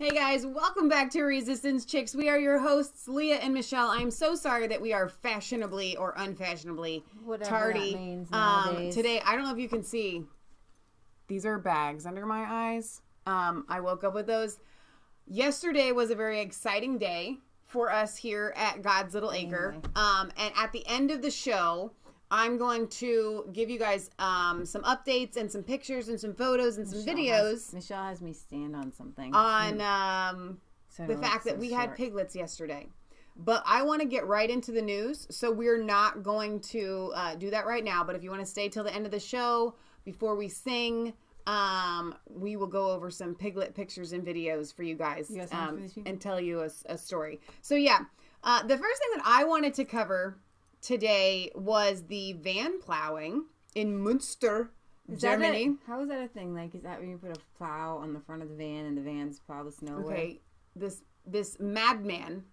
Hey guys, welcome back to Resistance Chicks. We are your hosts, Leah and Michelle. I'm so sorry that we are fashionably or unfashionably Whatever tardy. that means nowadays. Today, I don't know if you can see, these are bags under my eyes. I woke up with those. Yesterday was a very exciting day for us here at God's Little Acre. And at the end of the show, I'm going to give you guys some updates and some pictures and some photos and some videos. Michelle has me stand on something. On the fact that we had piglets yesterday. But I want to get right into the news, so we're not going to do that right now. But if you want to stay till the end of the show, before we sing, we will go over some piglet pictures and videos for you guys and tell you a story. So yeah, the first thing that I wanted to cover today was the van plowing in Münster, Germany. How is that a thing? Like, is that when you put a plow on the front of the van and the vans plow the snow away? This madman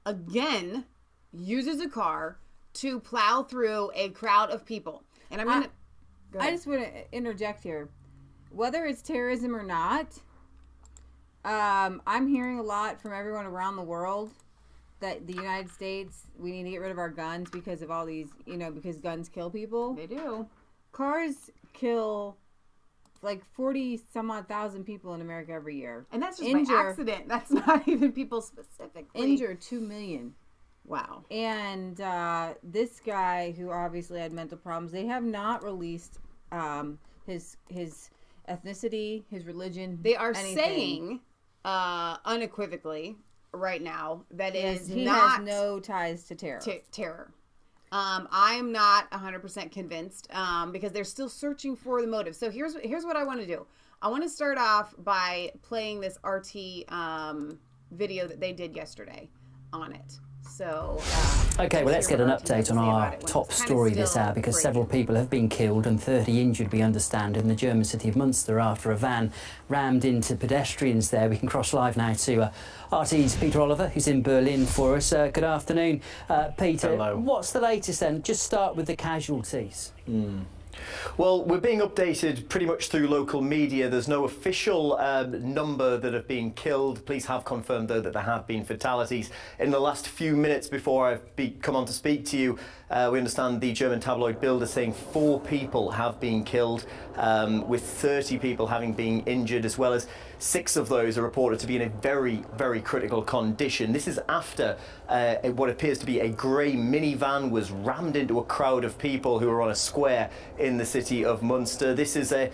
again uses a car to plow through a crowd of people. And I just want to interject here. Whether it's terrorism or not, I'm hearing a lot from everyone around the world that the United States, we need to get rid of our guns because of all these, because guns kill people. They do. Cars kill like 40 some odd thousand people in America every year. And that's just by accident. That's not even people specifically. Injure 2 million. Wow. And this guy who obviously had mental problems, they have not released his ethnicity, his religion. They are saying unequivocally right now that he has no ties to terror. Terror. I am not 100% convinced because they're still searching for the motive. So here's what I want to do. I want to start off by playing this RT video that they did yesterday on it. So okay, well, let's get an update on our top story this hour, because several people have been killed and 30 injured, we understand, in the German city of Münster after a van rammed into pedestrians there. We can cross live now to RT's Peter Oliver, who's in Berlin for us. Good afternoon, Peter. Hello. What's the latest then? Just start with the casualties. Well, we're being updated pretty much through local media. There's no official number that have been killed. Police have confirmed, though, that there have been fatalities. In the last few minutes before I've come on to speak to you, we understand the German tabloid Bild is saying 4 people have been killed, with 30 people having been injured, as well as 6 of those are reported to be in a very, very critical condition. This is after what appears to be a grey minivan was rammed into a crowd of people who are on a square in the city of Münster. This is a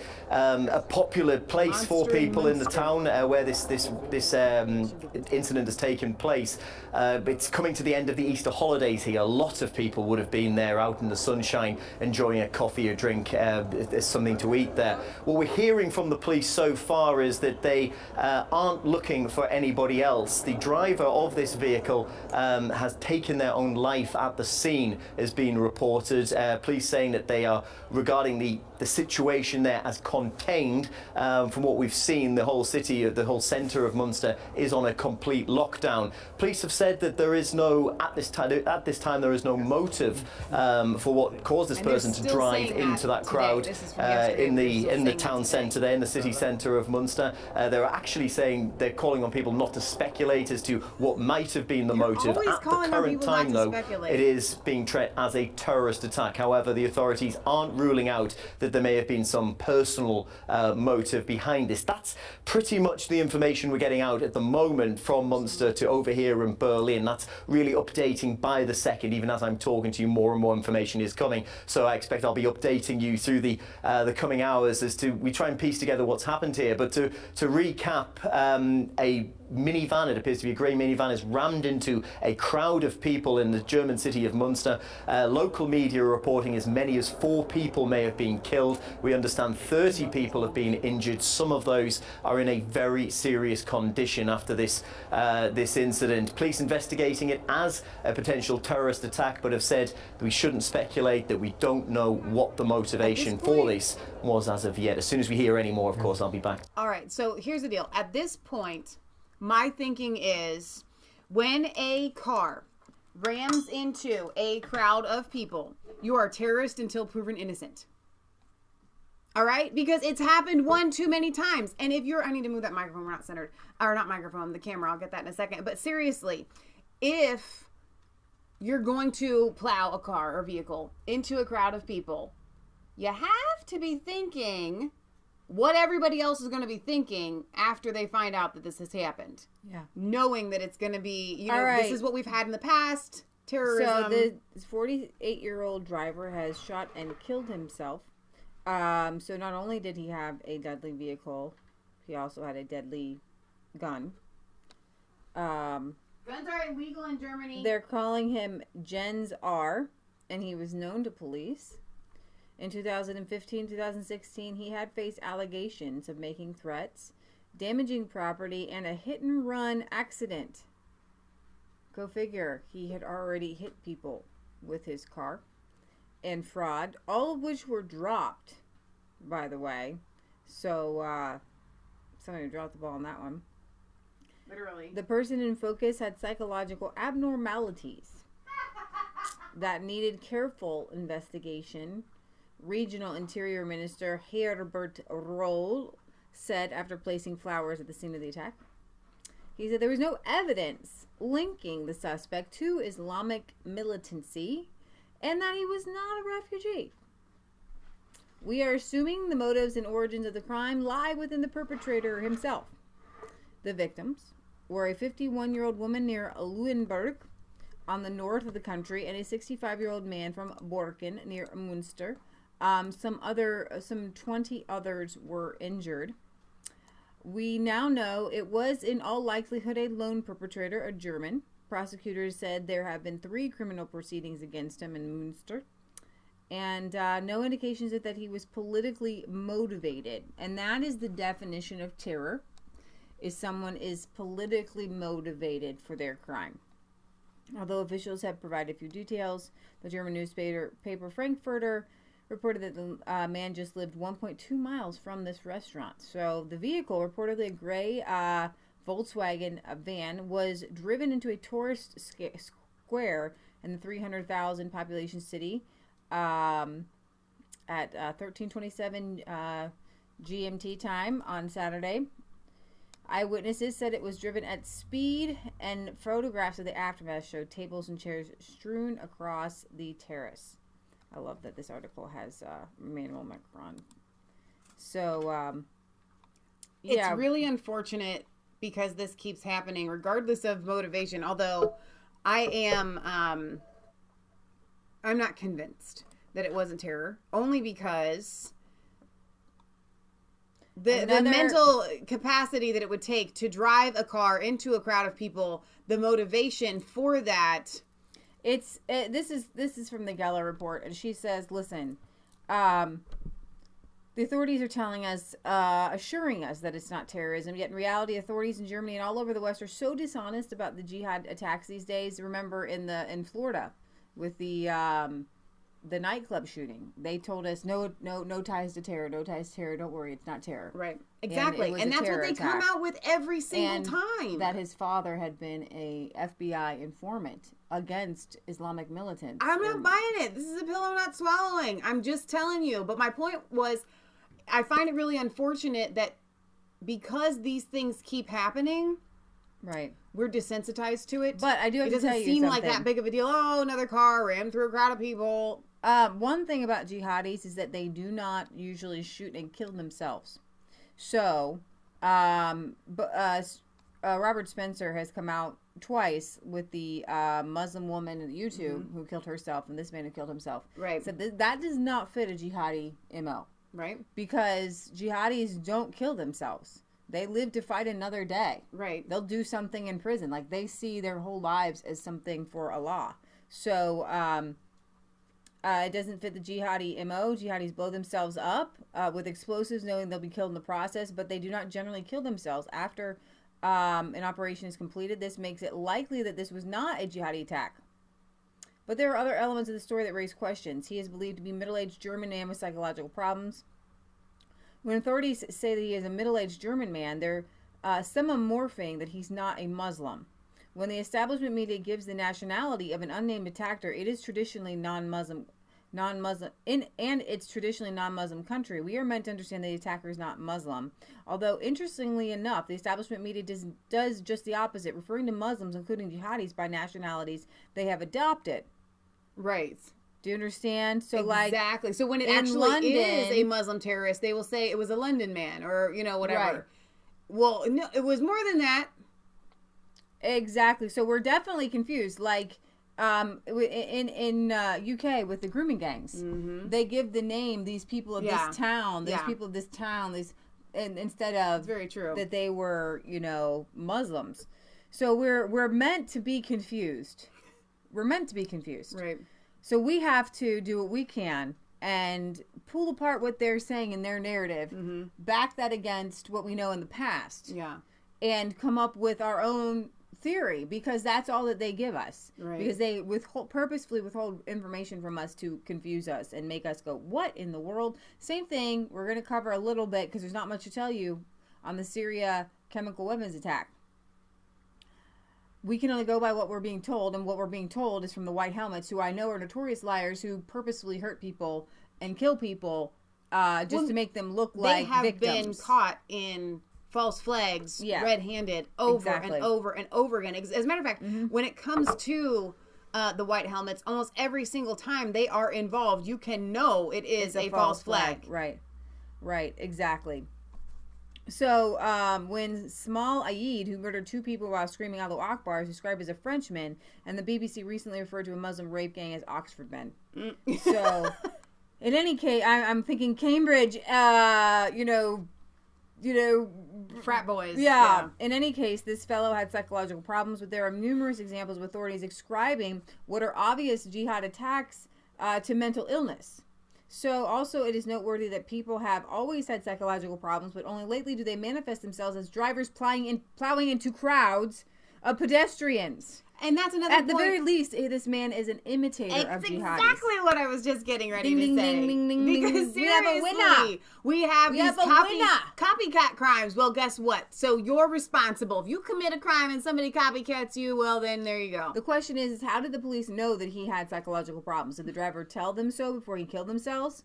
popular place for people in the town where this incident has taken place. It's coming to the end of the Easter holidays here. A lot of people would have been there out in the sunshine enjoying a coffee or drink. There's something to eat there. What we're hearing from the police so far is that they aren't looking for anybody else. The driver of this vehicle has taken their own life at the scene, has been reported. Police saying that they are regarding the situation there as contained. From what we've seen, the whole city, the whole centre of Münster is on a complete lockdown. Police have said that there is no, at this time there is no motive for what caused this person to drive into that crowd in the town centre there, in the city centre of Münster. They're actually saying they're calling on people not to speculate as to what might have been the motive. At the current time, though, it is being treated as a terrorist attack. However, the authorities aren't ruling out that there may have been some personal motive behind this. That's pretty much the information we're getting out at the moment from Münster to over here in Berlin. That's really updating by the second. Even as I'm talking to you, more and more information is coming. So I expect I'll be updating you through the coming hours as to we try and piece together what's happened here. But to recap, a minivan, it appears to be a grey minivan, is rammed into a crowd of people in the German city of Münster. Local media are reporting as many as 4 people may have been killed. We understand 30 people have been injured. Some of those are in a very serious condition after this incident. Police investigating it as a potential terrorist attack, but have said that we shouldn't speculate, that we don't know what the motivation for this was as of yet. As soon as we hear any more, of course, I'll be back. All right, so here's the deal. At this point, my thinking is when a car rams into a crowd of people, you are a terrorist until proven innocent. All right? Because it's happened one too many times. And if you're, I need to move that microphone. We're not centered. Or not microphone, the camera. I'll get that in a second. But seriously, if you're going to plow a car or vehicle into a crowd of people, you have to be thinking what everybody else is going to be thinking after they find out that this has happened. Yeah. Knowing that it's going to be, you know, this is what we've had in the past. Terrorism. So the 48-year-old driver has shot and killed himself. So not only did he have a deadly vehicle, he also had a deadly gun. Guns are illegal in Germany. They're calling him Jens R., and he was known to police. In 2015, 2016, he had faced allegations of making threats, damaging property, and a hit-and-run accident. Go figure. He had already hit people with his car. And fraud, all of which were dropped, by the way. So, somebody dropped the ball on that one. Literally. The person in focus had psychological abnormalities that needed careful investigation. Regional Interior Minister Herbert Roll said after placing flowers at the scene of the attack. He said there was no evidence linking the suspect to Islamic militancy and that he was not a refugee. We are assuming the motives and origins of the crime lie within the perpetrator himself. The victims were a 51-year-old woman near Leuenberg on the north of the country and a 65-year-old man from Borken near Münster. Some 20 others were injured. We now know it was in all likelihood a lone perpetrator, a German. Prosecutors said there have been 3 criminal proceedings against him in Münster. And no indications that he was politically motivated. And that is the definition of terror, is someone is politically motivated for their crime. Although officials have provided few details, the German newspaper Frankfurter reported that the man just lived 1.2 miles from this restaurant. So the vehicle, reportedly a gray Volkswagen van, was driven into a tourist square in the 300,000 population city at 13:27 GMT time on Saturday. Eyewitnesses said it was driven at speed, and photographs of the aftermath showed tables and chairs strewn across the terrace. I love that this article has Emmanuel Macron. So, it's really unfortunate because this keeps happening regardless of motivation. Although I am, I'm not convinced that it wasn't terror, only because the mental capacity that it would take to drive a car into a crowd of people, the motivation for that. This is from the Geller report, and she says, listen, the authorities are telling us, assuring us that it's not terrorism, yet in reality, authorities in Germany and all over the West are so dishonest about the jihad attacks these days. Remember in Florida with the nightclub shooting, they told us no ties to terror, no ties to terror, don't worry, it's not terror. Right. Exactly. And that's what they come out with every single time. That his father had been a FBI informant against Islamic militants. I'm not buying it. This is a pill I'm not swallowing. I'm just telling you. But my point was, I find it really unfortunate that because these things keep happening, right, we're desensitized to it. But I do have to tell you something. It doesn't seem like that big of a deal. Oh, another car ran through a crowd of people. One thing about jihadis is that they do not usually shoot and kill themselves. So, Robert Spencer has come out twice with the Muslim woman on YouTube who killed herself and this man who killed himself. Right. So that does not fit a jihadi MO. Right. Because jihadis don't kill themselves. They live to fight another day. Right. They'll do something in prison. Like, they see their whole lives as something for Allah. So, it doesn't fit the jihadi MO. Jihadis blow themselves up with explosives, knowing they'll be killed in the process, but they do not generally kill themselves after an operation is completed. This makes it likely that this was not a jihadi attack. But there are other elements of the story that raise questions. He is believed to be a middle-aged German man with psychological problems. When authorities say that he is a middle-aged German man, they're semamorphing that he's not a Muslim. When the establishment media gives the nationality of an unnamed attacker, it is traditionally non-Muslim non-Muslim, and it's traditionally non-Muslim country. We are meant to understand the attacker is not Muslim. Although, interestingly enough, the establishment media does just the opposite, referring to Muslims, including jihadis, by nationalities they have adopted. Right. Do you understand? So exactly. So when it actually London, is a Muslim terrorist, they will say it was a London man or, whatever. Right. Well, no, it was more than that. Exactly. So we're definitely confused. Like in UK with the grooming gangs, they give the name these people of this town, people of this town, instead of very true that they were Muslims. So we're meant to be confused. We're meant to be confused. Right. So we have to do what we can and pull apart what they're saying in their narrative, back that against what we know in the past, and come up with our own theory, because that's all that they give us. Right. Because they purposefully withhold information from us to confuse us and make us go, what in the world? Same thing, we're going to cover a little bit, because there's not much to tell you, on the Syria chemical weapons attack. We can only go by what we're being told, and what we're being told is from the white helmets, who I know are notorious liars who purposefully hurt people and kill people to make them look like victims. They have been caught in false flags, red-handed, over and over and over again. As a matter of fact, when it comes to the white helmets, almost every single time they are involved, you can know it is a false flag. Right, exactly. So, when Smal Aid, who murdered 2 people while screaming Allahu Akbar, is described as a Frenchman, and the BBC recently referred to a Muslim rape gang as Oxford men. So, in any case, I'm thinking Cambridge, frat boys. Yeah. In any case, this fellow had psychological problems, but there are numerous examples of authorities ascribing what are obvious jihad attacks to mental illness. So also it is noteworthy that people have always had psychological problems, but only lately do they manifest themselves as drivers plowing into crowds of pedestrians. And that's another point. At the very least, this man is an imitator of jihadis. Exactly what I was just getting ready to say. Ding, ding, ding, because seriously, we have a winner. We have these copycat crimes. Well, guess what? So you're responsible. If you commit a crime and somebody copycats you, well, then there you go. The question is how did the police know that he had psychological problems? Did the driver tell them so before he killed themselves?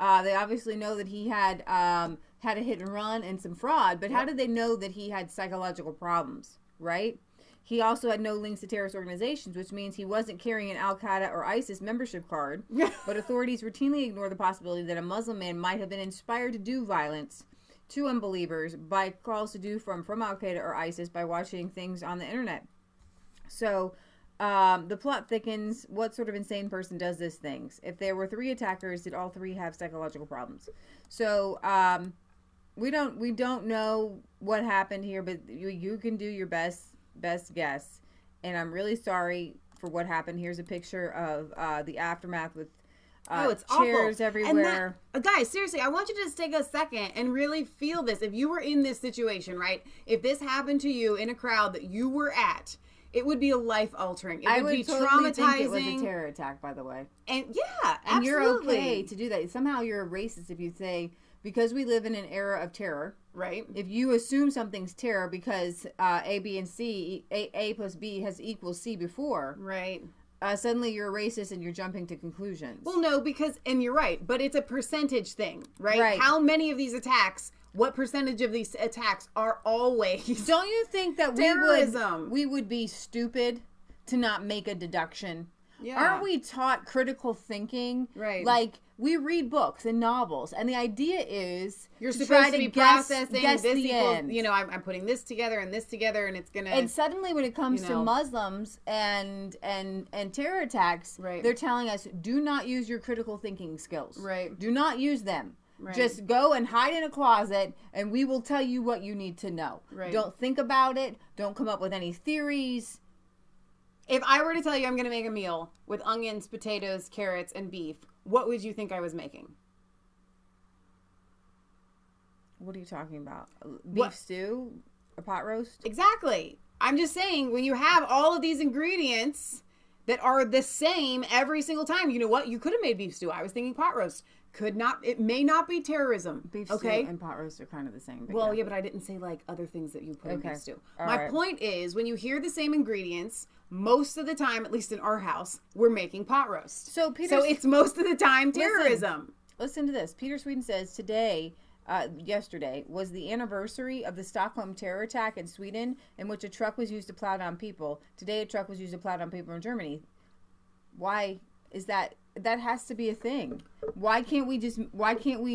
They obviously know that he had a hit and run and some fraud, but how did they know that he had psychological problems, right? He also had no links to terrorist organizations, which means he wasn't carrying an Al-Qaeda or ISIS membership card. But authorities routinely ignore the possibility that a Muslim man might have been inspired to do violence to unbelievers by calls to do from Al-Qaeda or ISIS by watching things on the internet. So the plot thickens. What sort of insane person does these things? If there were 3 attackers, did all 3 have psychological problems? So we don't know what happened here, but you can do your best guess, and I'm really sorry for what happened. Here's a picture of the aftermath with it's chairs awful. everywhere. And guys, seriously, I want you to just take a second and really feel this. If you were in this situation, right? If this happened to you in a crowd that you were at, it would be life-altering. It would be totally traumatizing. Think it was a terror attack, by the way. And yeah, and absolutely. You're okay to do that. Somehow you're a racist if you say, because we live in an era of terror, right? If you assume something's terror because A, B, and C, A plus B has equals C before, right? Suddenly you're a racist and you're jumping to conclusions. Well, no, because, and you're right, but it's a percentage thing, right? How many of these attacks, what percentage of these attacks are always Don't you think that we would be stupid to not make a deduction? Yeah. Aren't we taught critical thinking? Right. Like, we read books and novels, and the idea is you're supposed to be processing guess this the equals, end. I'm putting this together, and it's gonna. And suddenly, when it comes to Muslims and terror attacks, they're telling us, do not use your critical thinking skills. Right. Do not use them. Right. Just go and hide in a closet, and we will tell you what you need to know. Right. Don't think about it. Don't come up with any theories. If I were to tell you I'm going to make a meal with onions, potatoes, carrots, and beef, what would you think I was making? What are you talking about? Beef stew? A pot roast? Exactly. I'm just saying, when you have all of these ingredients that are the same every single time, you know what? You could have made beef stew. I was thinking pot roast. it may not be terrorism. Beef okay? stew and pot roast are kind of the same. Well, yeah, but I didn't say like other things that you put in beef stew. All My right. point is, when you hear the same ingredients, most of the time, at least in our house, we're making pot roast. So it's most of the time terrorism. Listen to this. Peter Sweden says yesterday was the anniversary of the Stockholm terror attack in Sweden, in which a truck was used to plow down people. Today, a truck was used to plow down people in Germany. Why is that? That has to be a thing. Why can't we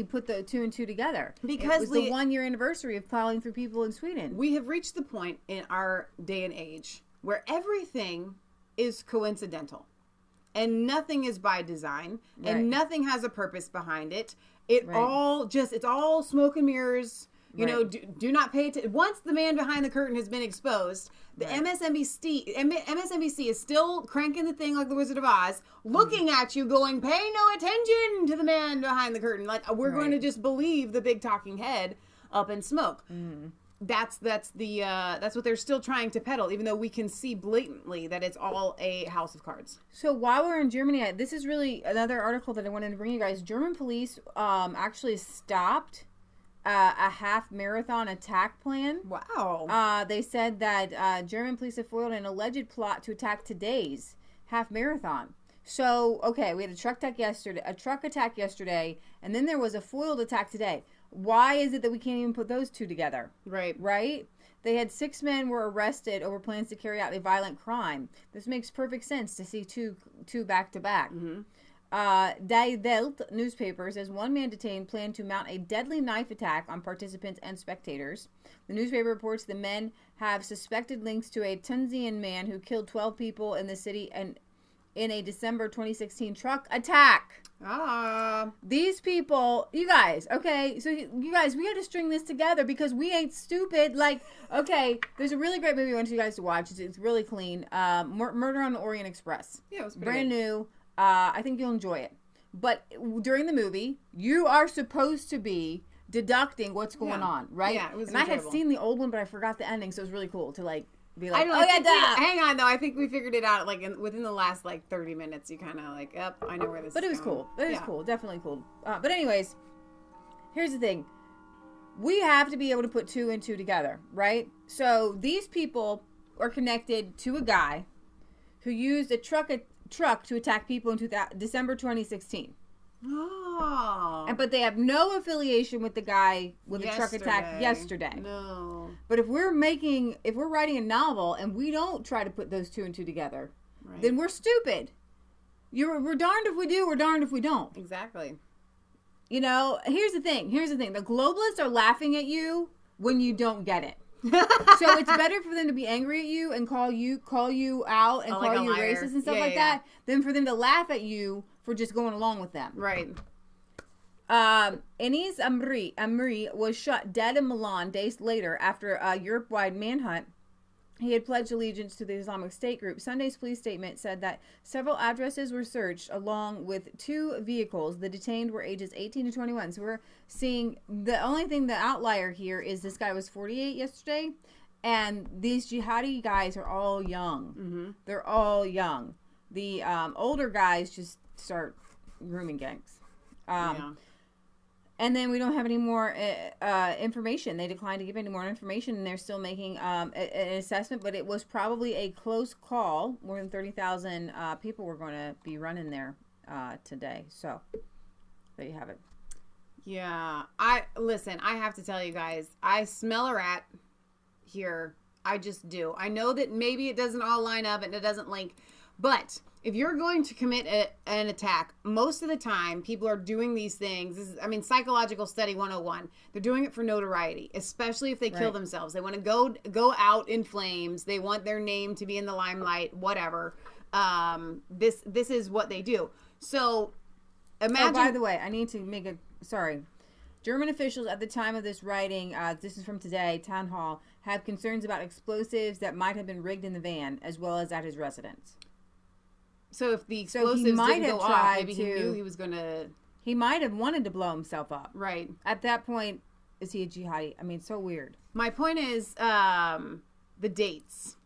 put the two and two together? Because it was the 1 year anniversary of plowing through people in Sweden. We have reached the point in our day and age where everything is coincidental and nothing is by design and nothing has a purpose behind it. It's all smoke and mirrors. You know, do not pay attention. Once the man behind the curtain has been exposed, the MSNBC is still cranking the thing like the Wizard of Oz, looking at you going, pay no attention to the man behind the curtain. Like, we're going to just believe the big talking head up in smoke. That's what they're still trying to peddle, even though we can see blatantly that it's all a house of cards. So while we're in Germany, this is really another article that I wanted to bring you guys. German police actually stopped a half marathon attack plan. Wow. They said that German police have foiled an alleged plot to attack today's half marathon. So, okay, we had a truck attack yesterday, and then there was a foiled attack today. Why is it that we can't even put those two together? Right? They had 6 men were arrested over plans to carry out a violent crime. This makes perfect sense to see two back to back. Die Welt newspaper says 1 man detained planned to mount a deadly knife attack on participants and spectators. The newspaper reports the men have suspected links to a Tunisian man who killed 12 people in the city and in a December 2016 truck attack. These people, you guys, okay, so you guys, we had to string this together because we ain't stupid. Like, okay, there's a really great movie I want you guys to watch. It's really clean. Murder on the Orient Express. Yeah, it was brand new. I think you'll enjoy it. But during the movie, you are supposed to be deducting what's going on, right? Yeah, it was And enjoyable. I had seen the old one, but I forgot the ending, so it was really cool to be like, hang on though. I think we figured it out within the last 30 minutes. You kind of yep, I know where this. But is it was going. cool. It was cool, definitely cool. But anyways, here's the thing: we have to be able to put 2 and 2 together, right? So these people are connected to a guy who used a truck to attack people in December 2016. But they have no affiliation with the guy with the truck attack yesterday. No. But if we're writing a novel and we don't try to put those 2 and 2 together, then we're stupid. We're darned if we do, we're darned if we don't. Exactly. You know, here's the thing. The globalists are laughing at you when you don't get it. So it's better for them to be angry at you and call you out and call you racist and stuff that than for them to laugh at you for just going along with them. Right. Enis Amri was shot dead in Milan days later after a Europe-wide manhunt. He had pledged allegiance to the Islamic State group. Sunday's police statement said that several addresses were searched along with 2 vehicles. The detained were ages 18 to 21. So we're seeing the only thing, the outlier here is this guy was 48 yesterday. And these jihadi guys are all young. Mm-hmm. They're all young. The older guys just start grooming gangs. And then we don't have any more information. They declined to give any more information, and they're still making an assessment. But it was probably a close call. More than 30,000 people were going to be running there today. So there you have it. Yeah. I have to tell you guys, I smell a rat here. I just do. I know that maybe it doesn't all line up and it doesn't link, but if you're going to commit an attack, most of the time people are doing these things. This is, psychological study 101. They're doing it for notoriety, especially if they kill themselves. They want to go out in flames. They want their name to be in the limelight, whatever. This is what they do. So imagine. Oh, by the way, I need to sorry. German officials at the time of this writing, this is from today, Town Hall, have concerns about explosives that might have been rigged in the van, as well as at his residence. So if the explosives didn't go off, maybe he knew he was going to... He might have wanted to blow himself up. Right. At that point, is he a jihadi? So weird. My point is the dates.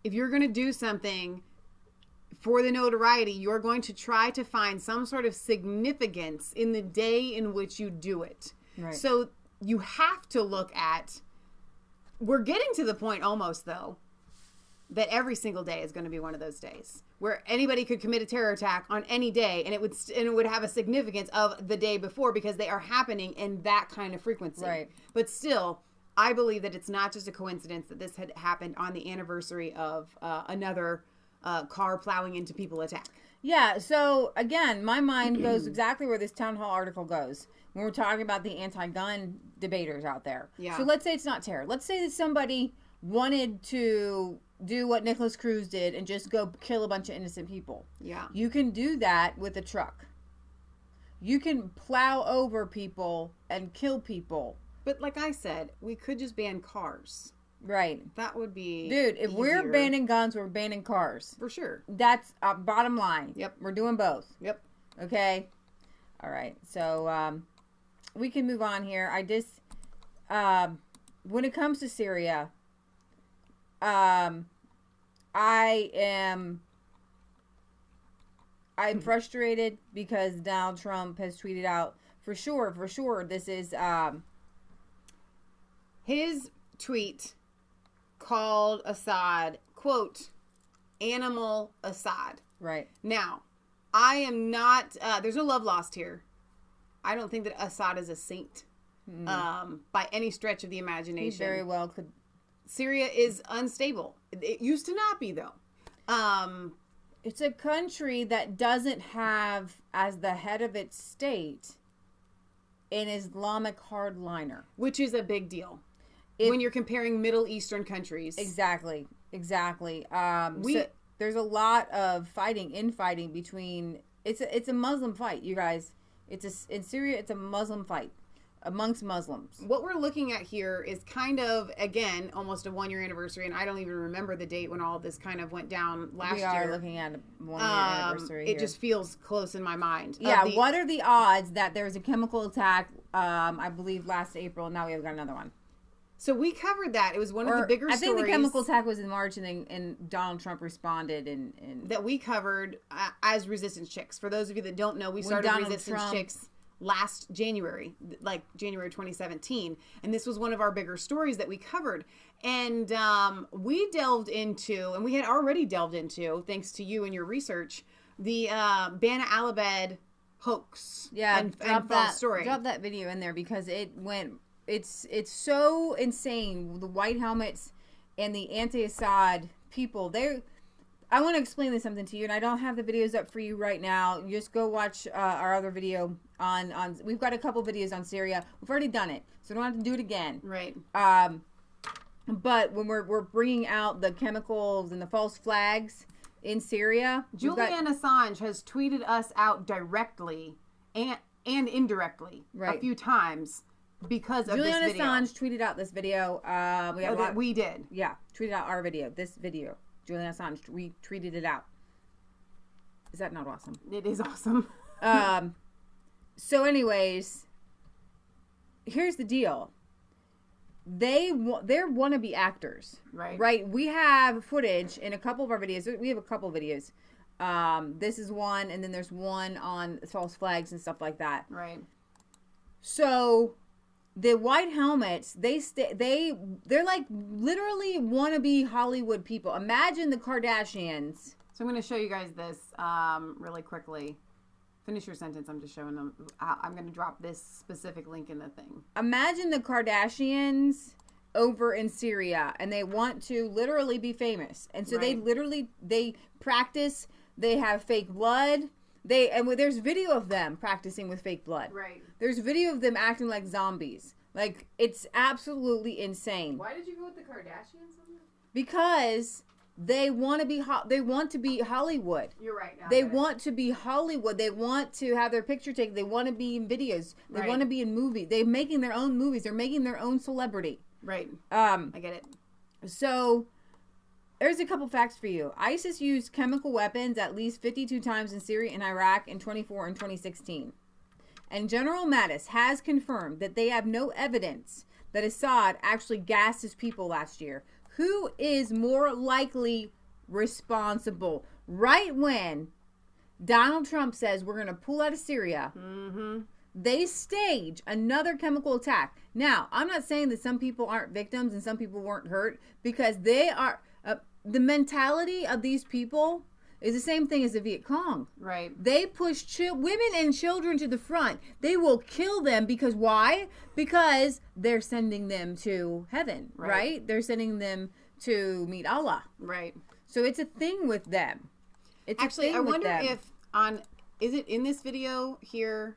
If you're going to do something, for the notoriety, you're going to try to find some sort of significance in the day in which you do it. Right. So you have to look at, we're getting to the point almost, though, that every single day is going to be one of those days where anybody could commit a terror attack on any day, and it would have a significance of the day before because they are happening in that kind of frequency. Right. But still, I believe that it's not just a coincidence that this had happened on the anniversary of another car plowing into people attack. Yeah, so again, my mind goes exactly where this town hall article goes when we're talking about the anti-gun debaters out there. Yeah. So let's say it's not terror. Let's say that somebody wanted to do what Nicholas Cruz did and just go kill a bunch of innocent people. Yeah. You can do that with a truck. You can plow over people and kill people. But like I said, we could just ban cars. Right. That would be Dude, if we're easier. banning guns, we're banning cars. For sure. That's bottom line. Yep. We're doing both. Yep. Okay. All right. So we can move on here. I just when it comes to Syria, I'm frustrated because Donald Trump has tweeted out for sure this is his tweet called Assad, quote, animal Assad. right. Now, I am not, there's no love lost here. I don't think that Assad is a saint by any stretch of the imagination. He very well could. Syria is unstable. It used to not be, though. It's a country that doesn't have as the head of its state an Islamic hardliner. Which is a big deal. When you're comparing Middle Eastern countries. Exactly. So there's a lot of infighting between. It's a Muslim fight, you guys. In Syria, it's a Muslim fight amongst Muslims. What we're looking at here is kind of, again, almost a 1-year anniversary, and I don't even remember the date when all of this kind of went down last year. We are looking at a 1-year anniversary It just feels close in my mind. Yeah, what are the odds that there was a chemical attack, I believe, last April, and now we have got another one? So we covered that. It was one of the bigger stories. I think the chemical attack was in March, and Donald Trump responded. And that we covered as Resistance Chicks. For those of you that don't know, we started Resistance Chicks last January, like January 2017. And this was one of our bigger stories that we covered. And we delved into, and we had already delved into, thanks to you and your research, the Bana Alabed hoax. Yeah, and false story. Drop that video in there because it went... It's so insane. The white helmets and the anti-Assad people. I want to explain something to you, and I don't have the videos up for you right now. Just go watch our other video on. We've got a couple videos on Syria. We've already done it, so we don't have to do it again. Right. But when we're bringing out the chemicals and the false flags in Syria, Julian Assange has tweeted us out directly and indirectly a few times. Because of Julian this video. Assange tweeted out this video. We did. Yeah, tweeted out our video. This video. Julian Assange retweeted it out. Is that not awesome? It is awesome. So anyways, here's the deal. They're wannabe actors. Right. Right? We have footage in a couple of our videos. We have a couple of videos. This is one, and then there's one on false flags and stuff like that. Right. So... the white helmets, they're like literally wannabe Hollywood people. Imagine the Kardashians. So I'm going to show you guys this really quickly. Finish your sentence. I'm just showing them. I'm going to drop this specific link in the thing. Imagine the Kardashians over in Syria, and they want to literally be famous. And so they practice. They have fake blood. There's video of them practicing with fake blood. Right. There's video of them acting like zombies. Like, it's absolutely insane. Why did you go with the Kardashians on that? Because they want to be Hollywood. You're right. They want to be Hollywood. They want to have their picture taken. They want to be in videos. They want to be in movies. They're making their own movies. They're making their own celebrity. Right. I get it. So... there's a couple facts for you. ISIS used chemical weapons at least 52 times in Syria and Iraq in 2014 and 2016. And General Mattis has confirmed that they have no evidence that Assad actually gassed his people last year. Who is more likely responsible? right when Donald Trump says we're going to pull out of Syria, they stage another chemical attack. Now, I'm not saying that some people aren't victims and some people weren't hurt, because they are, the mentality of these people is the same thing as the Viet Cong. Right. They push women and children to the front. They will kill them because why? Because they're sending them to heaven, right? They're sending them to meet Allah. Right. So it's a thing with them. It's actually, I wonder if is it in this video here?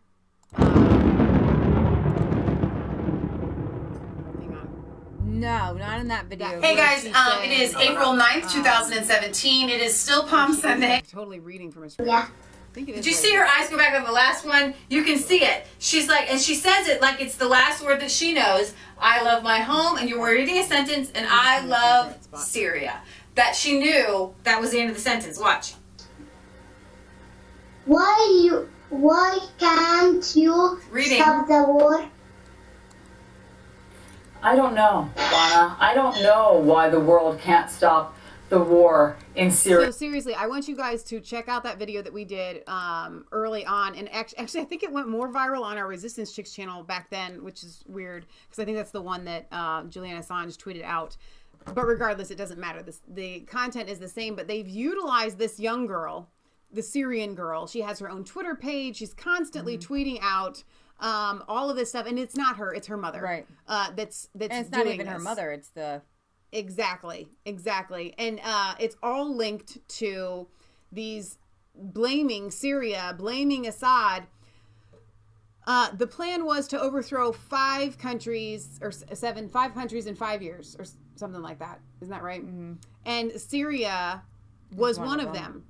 No, not in that video. Hey guys, it is April 9th, 2017. It is still Palm Sunday. Totally reading from a script. Yeah. I think it is. Did you see her eyes go back on the last one? You can see it. She's like, and she says it like it's the last word that she knows. I love my home, and you were reading a sentence, and I love Syria. That she knew that was the end of the sentence. Watch. Why can't you stop the war? I don't know, Lana. I don't know why the world can't stop the war in Syria. So seriously, I want you guys to check out that video that we did early on. And actually, I think it went more viral on our Resistance Chicks channel back then, which is weird because I think that's the one that Julian Assange tweeted out. But regardless, it doesn't matter. The content is the same, but they've utilized this young girl, the Syrian girl. She has her own Twitter page. She's constantly tweeting out all of this stuff, and it's not her, it's her mother. Right. That's and it's doing not even this. her mother, it's the... Exactly. And it's all linked to these blaming Syria, blaming Assad. The plan was to overthrow 5 countries in 5 years or something like that. Isn't that right? Mm-hmm. And Syria was one of them.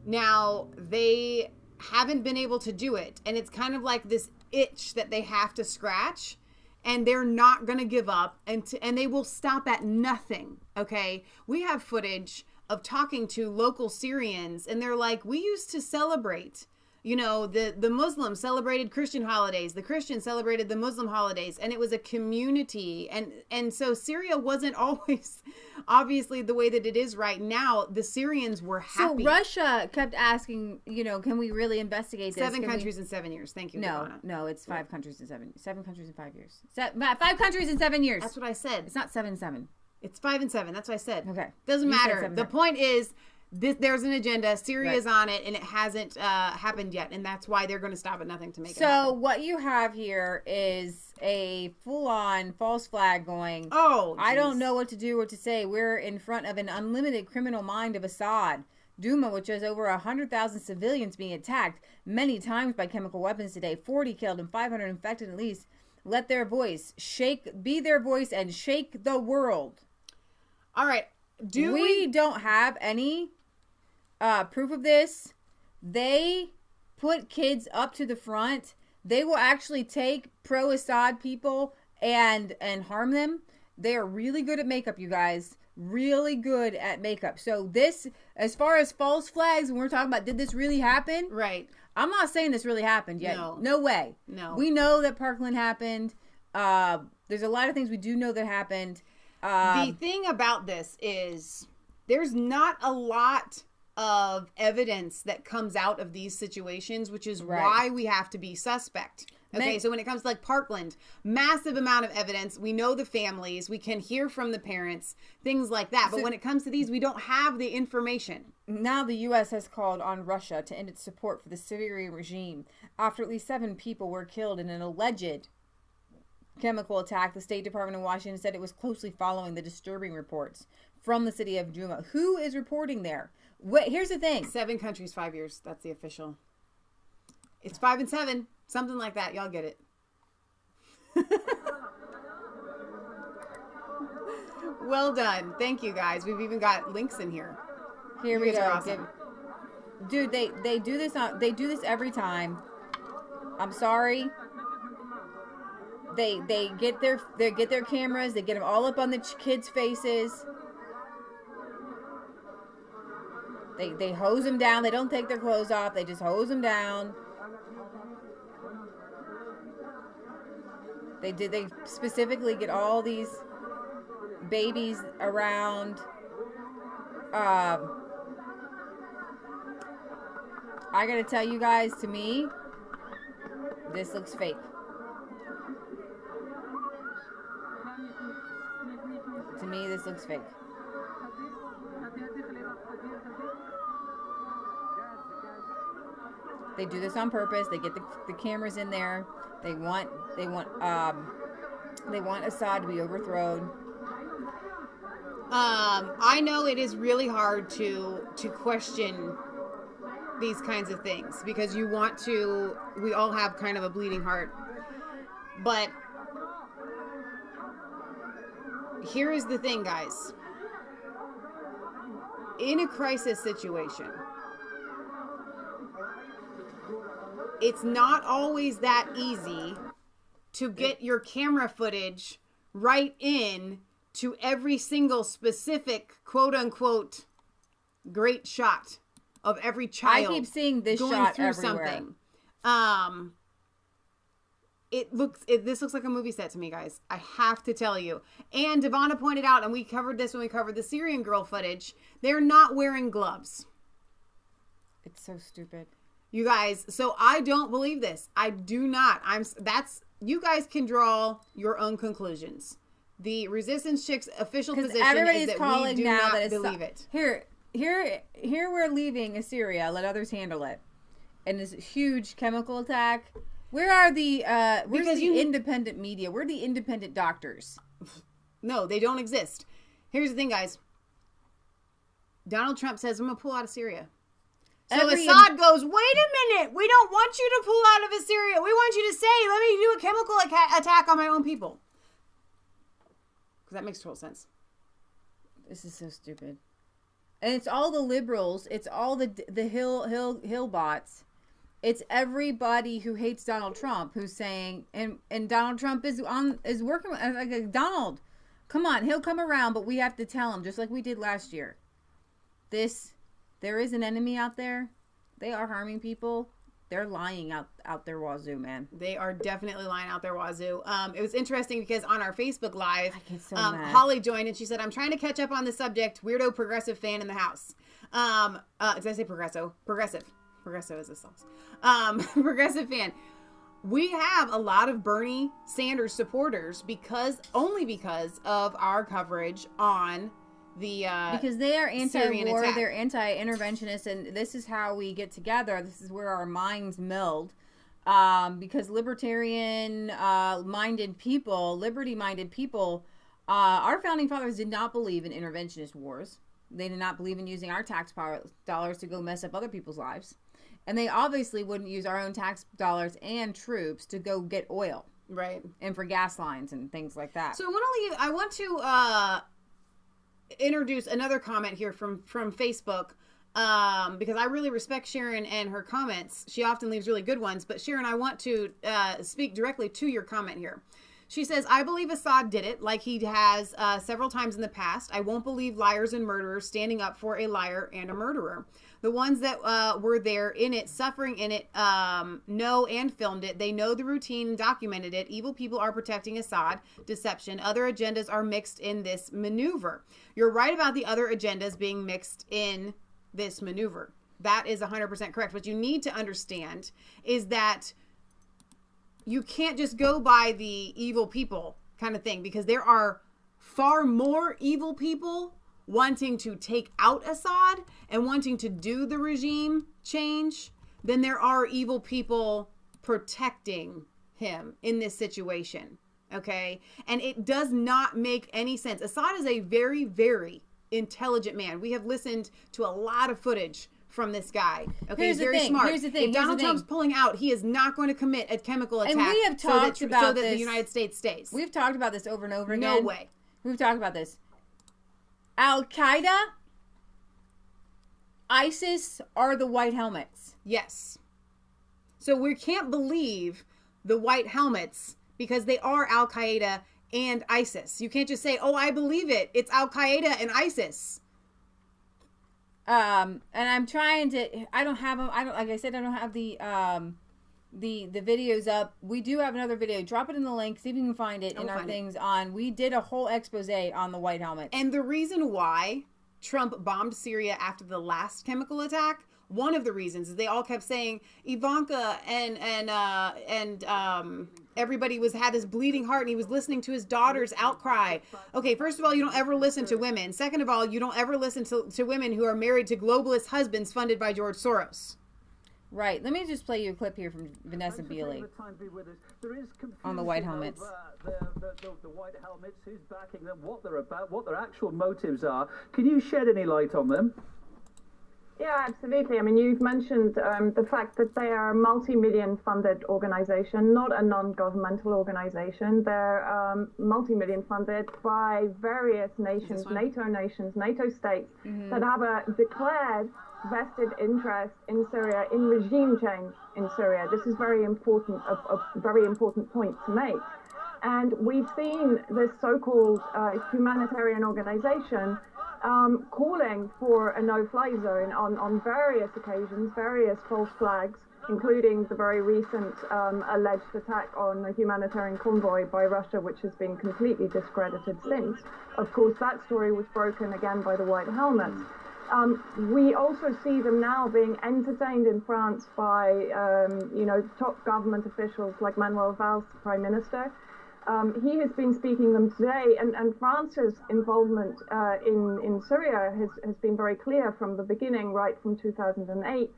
Now, they haven't been able to do it. And it's kind of like this itch that they have to scratch. And they're not going to give up. And they will stop at nothing. Okay? We have footage of talking to local Syrians. And they're like, we used to celebrate. You know, the Muslims celebrated Christian holidays. The Christians celebrated the Muslim holidays. And it was a community. And so Syria wasn't always, obviously, the way that it is right now. The Syrians were happy. So Russia kept asking, you know, can we really investigate this? 7 countries in 7 years. Thank you, No, it's 5 countries in 7 countries in 5 years. 5 countries in 7 years. That's what I said. It's not 7. It's 5 and 7. That's what I said. Okay. Doesn't matter. The point is, there's an agenda. Syria's on it, and it hasn't happened yet, and that's why they're going to stop at nothing to make it happen. So what you have here is a full-on false flag going, oh, geez. I don't know what to do or to say. We're in front of an unlimited criminal mind of Assad. Duma, which has over 100,000 civilians being attacked many times by chemical weapons today, 40 killed and 500 infected at least. Let their voice be their voice and shake the world. All right. We don't have any proof of this. They put kids up to the front. They will actually take pro-Assad people and harm them. They are really good at makeup, you guys. Really good at makeup. So this, as far as false flags, when we're talking about did this really happen? Right. I'm not saying this really happened yet. No way. No. We know that Parkland happened. There's a lot of things we do know that happened. The thing about this is there's not a lot of evidence that comes out of these situations, which is why we have to be suspect. Okay, so when it comes to like Parkland, massive amount of evidence. We know the families. We can hear from the parents, things like that. But when it comes to these, we don't have the information. Now the U.S. has called on Russia to end its support for the Syrian regime after at least 7 people were killed in an alleged chemical attack. The State Department in Washington said it was closely following the disturbing reports from the city of Duma. Who is reporting there? Here's the thing. 7 countries, 5 years. That's the official. It's 5 and 7. Something like that. Y'all get it. Well done. Thank you, guys. We've even got links in here. Here we go. Awesome. Dude, they do this. They do this every time. I'm sorry. They get their cameras. They get them all up on the kids' faces. They hose them down. They don't take their clothes off. They just hose them down. They specifically get all these babies around I gotta tell you guys, to me, this looks fake. To me, this looks fake. They do this on purpose. They get the cameras in there. They want Assad to be overthrown. I know it is really hard to question these kinds of things because you want to. We all have kind of a bleeding heart, but here is the thing, guys. In a crisis situation, it's not always that easy to get your camera footage right in to every single specific quote-unquote great shot of every child. I keep seeing this going shot through everywhere. Something. This looks like a movie set to me, guys. I have to tell you. And Devonna pointed out, and we covered this when we covered the Syrian girl footage, they're not wearing gloves. It's so stupid. You guys, so I don't believe this. I do not. You guys can draw your own conclusions. The Resistance Chicks official position is that we do not believe it. Here we're leaving Syria. Let others handle it. And this huge chemical attack. Where are the independent media? Where are the independent doctors? No, they don't exist. Here's the thing, guys. Donald Trump says, I'm going to pull out of Syria. So Assad goes, wait a minute. We don't want you to pull out of Syria. We want you to say, let me do a chemical attack on my own people. Because that makes total sense. This is so stupid. And it's all the liberals. It's all the hill bots. It's everybody who hates Donald Trump who's saying, and Donald Trump is working like Donald. Come on, he'll come around, but we have to tell him, just like we did last year. There is an enemy out there. They are harming people. They're lying out their wazoo, man. They are definitely lying out their wazoo. It was interesting because on our Facebook Live, so mad. Holly joined and she said, I'm trying to catch up on the subject. Weirdo progressive fan in the house. Did I say progresso? Progressive. Progressive is a sauce. Progressive fan. We have a lot of Bernie Sanders supporters because of our coverage on the because they are anti-war, they're anti-interventionist, and this is how we get together. This is where our minds meld. Because liberty-minded people, our founding fathers did not believe in interventionist wars. They did not believe in using our tax dollars to go mess up other people's lives. And they obviously wouldn't use our own tax dollars and troops to go get oil. Right. And for gas lines and things like that. So I want to introduce another comment here from Facebook because I really respect Sharon and her comments. She often leaves really good ones. But Sharon, I want to speak directly to your comment here. She says, I believe Assad did it like he has several times in the past. I won't believe liars and murderers standing up for a liar and a murderer. The ones that were there in it, suffering in it, know and filmed it. They know the routine and documented it. Evil people are protecting Assad. Deception. Other agendas are mixed in this maneuver. You're right about the other agendas being mixed in this maneuver. That is 100% correct. What you need to understand is that you can't just go by the evil people kind of thing, because there are far more evil people wanting to take out Assad and wanting to do the regime change than there are evil people protecting him in this situation. Okay? And it does not make any sense. Assad is a very, very intelligent man. We have listened to a lot of footage from this guy. Okay, he's very smart. Here's the thing. If Donald Trump's pulling out, he is not going to commit a chemical attack. And we have talked about this. So that the United States stays. We've talked about this over and over again. No way. We've talked about this. Al-Qaeda, ISIS are the white helmets. Yes. So we can't believe the white helmets because they are Al-Qaeda and ISIS. You can't just say, oh, I believe it. It's Al-Qaeda and ISIS. And I'm trying to, I don't have them. Like I said, I don't have the videos up. We do have another video. Drop it in the link. See if you can find it in our things on. We did a whole expose on the white helmets. And the reason why Trump bombed Syria after the last chemical attack one of the reasons is they all kept saying Ivanka and everybody had this bleeding heart, and he was listening to his daughter's outcry. Okay, first of all, you don't ever listen to women. Second of all, you don't ever listen to women who are married to globalist husbands funded by George Soros. Right. Let me just play you a clip here from Vanessa Beeley on the white helmets. The white helmets, who's backing them, what they're about, what their actual motives are. Can you shed any light on them? Yeah, absolutely. I mean, you've mentioned the fact that they are a multi-million funded organization, not a non-governmental organization. They're multi-million funded by various nations, NATO states, that have a declared vested interest in Syria, in regime change in Syria. This is very important, a very important point to make. And we've seen this so-called humanitarian organization calling for a no-fly zone on various occasions, various false flags, including the very recent alleged attack on a humanitarian convoy by Russia, which has been completely discredited since. Of course, that story was broken again by the White Helmets. We also see them now being entertained in France by, top government officials like Manuel Valls, Prime Minister. He has been speaking them today, and France's involvement in Syria has been very clear from the beginning, right from 2008,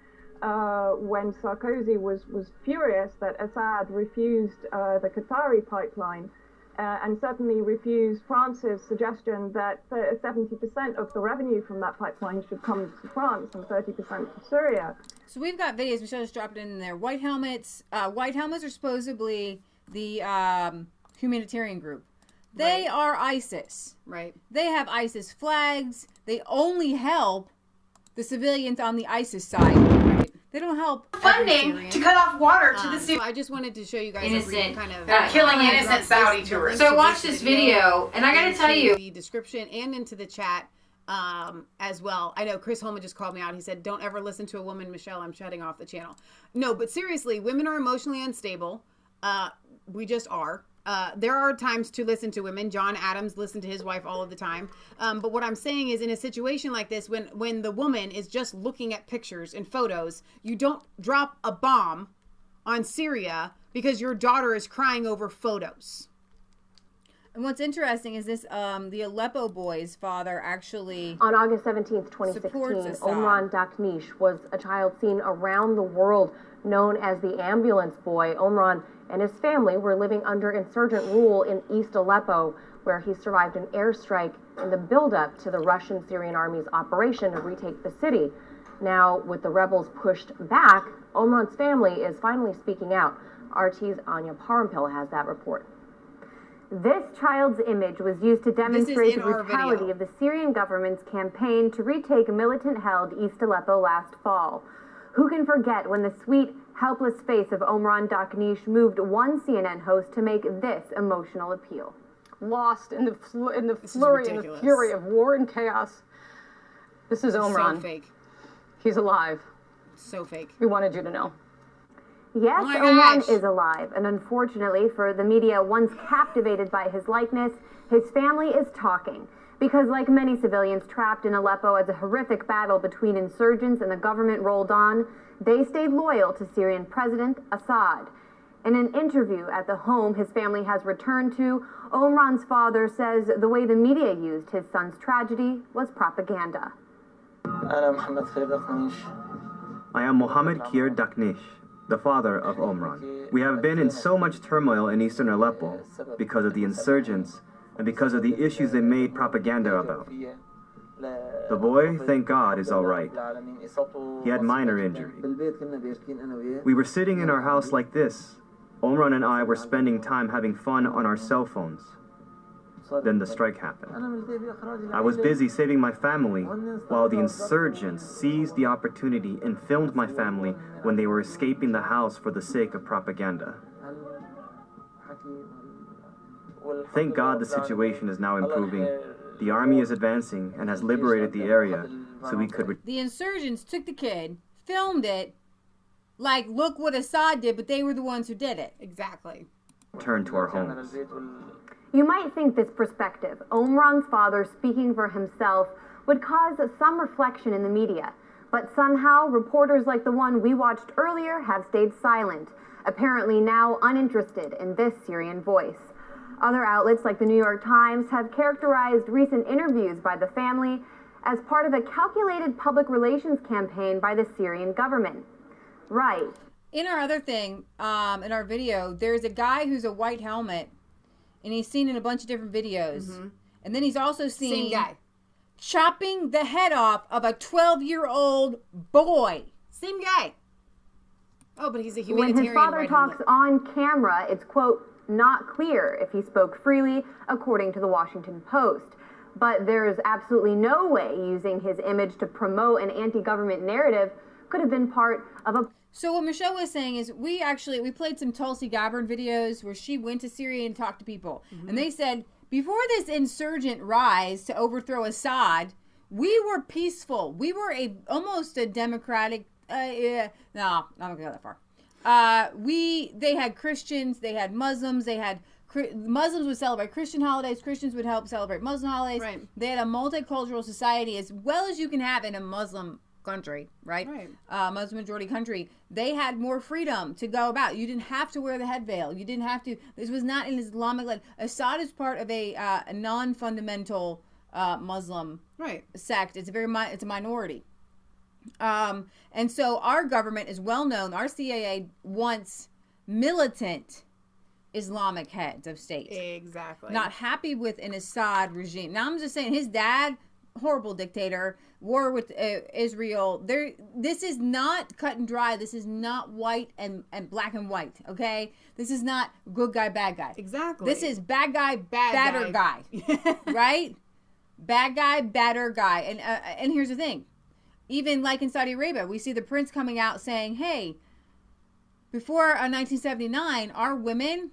when Sarkozy was furious that Assad refused the Qatari pipeline, and certainly refused France's suggestion that 70% of the revenue from that pipeline should come to France and 30% to Syria. So we've got videos. Michelle just dropped it in there. White helmets. White helmets are supposedly the humanitarian group. They are ISIS. Right. They have ISIS flags. They only help the civilians on the ISIS side. Right. They don't help funding to cut off water to the so I just wanted to show you guys innocent, kind of killing innocent Saudi tourists. So watch this video, and I gotta tell you, the description and into the chat as well. I know Chris Holman just called me out. He said, "Don't ever listen to a woman, Michelle. I'm shutting off the channel." No, but seriously, women are emotionally unstable. We just are. There are times to listen to women. John Adams listened to his wife all of the time. But what I'm saying is, in a situation like this, when the woman is just looking at pictures and photos, you don't drop a bomb on Syria because your daughter is crying over photos. And what's interesting is this, the Aleppo boy's father actually... On August 17th, 2016, Omran Daknish was a child seen around the world known as the ambulance boy. Omran and his family were living under insurgent rule in East Aleppo, where he survived an airstrike in the buildup to the Russian-Syrian army's operation to retake the city. Now, with the rebels pushed back, Omran's family is finally speaking out. RT's Anya Parampil has that report. This child's image was used to demonstrate the brutality of the Syrian government's campaign to retake militant-held East Aleppo last fall. Who can forget when the sweet, helpless face of Omran Daknish moved one CNN host to make this emotional appeal? Lost in the flurry and the fury of war and chaos. This is Omran. So fake. He's alive. So fake. We wanted you to know. Yes, Omran is alive, and unfortunately for the media once captivated by his likeness, his family is talking. Because like many civilians trapped in Aleppo as a horrific battle between insurgents and the government rolled on, they stayed loyal to Syrian President Assad. In an interview at the home his family has returned to, Omran's father says the way the media used his son's tragedy was propaganda. I am Mohammed Kir Daknish, the father of Omran. We have been in so much turmoil in eastern Aleppo because of the insurgents and because of the issues they made propaganda about. The boy, thank God, is all right. He had minor injury. We were sitting in our house like this. Omran and I were spending time having fun on our cell phones. Then the strike happened. I was busy saving my family while the insurgents seized the opportunity and filmed my family when they were escaping the house for the sake of propaganda. Thank God the situation is now improving. The army is advancing and has liberated the area so we could... The insurgents took the kid, filmed it, like, look what Assad did, but they were the ones who did it. Exactly. ...return to our homes. You might think this perspective, Omran's father speaking for himself, would cause some reflection in the media. But somehow, reporters like the one we watched earlier have stayed silent, apparently now uninterested in this Syrian voice. Other outlets like the New York Times have characterized recent interviews by the family as part of a calculated public relations campaign by the Syrian government. Right. In our other thing, in our video, there's a guy who's a white helmet, and he's seen in a bunch of different videos. Mm-hmm. And then he's also seen... Same guy. Chopping the head off of a 12-year-old boy. Same guy. Oh, but he's a humanitarian. When his father talks on camera, it's, quote, not clear if he spoke freely, according to the Washington Post. But there is absolutely no way using his image to promote an anti-government narrative could have been part of a... So what Michelle was saying is we played some Tulsi Gabbard videos where she went to Syria and talked to people. Mm-hmm. And they said, before this insurgent rise to overthrow Assad, we were peaceful. We were almost a democratic... no, I'm not going to go that far. They had Christians, they had Muslims, Muslims would celebrate Christian holidays, Christians would help celebrate Muslim holidays. Right. They had a multicultural society as well as you can have in a Muslim country, right? Muslim majority country. They had more freedom to go about. You didn't have to wear the head veil. You didn't have to. This was not an Islamic led. Assad is part of a non-fundamental Muslim sect. It's a minority. And so our government is well known. Our CIA wants militant Islamic heads of state. Exactly. Not happy with an Assad regime. Now I'm just saying his dad, horrible dictator, war with Israel. This is not cut and dry. This is not white and black and white, okay? This is not good guy, bad guy. Exactly. This is bad guy, badder guy. Right? Bad guy, badder guy. And here's the thing. Even like in Saudi Arabia, we see the prince coming out saying, hey, before 1979, our women,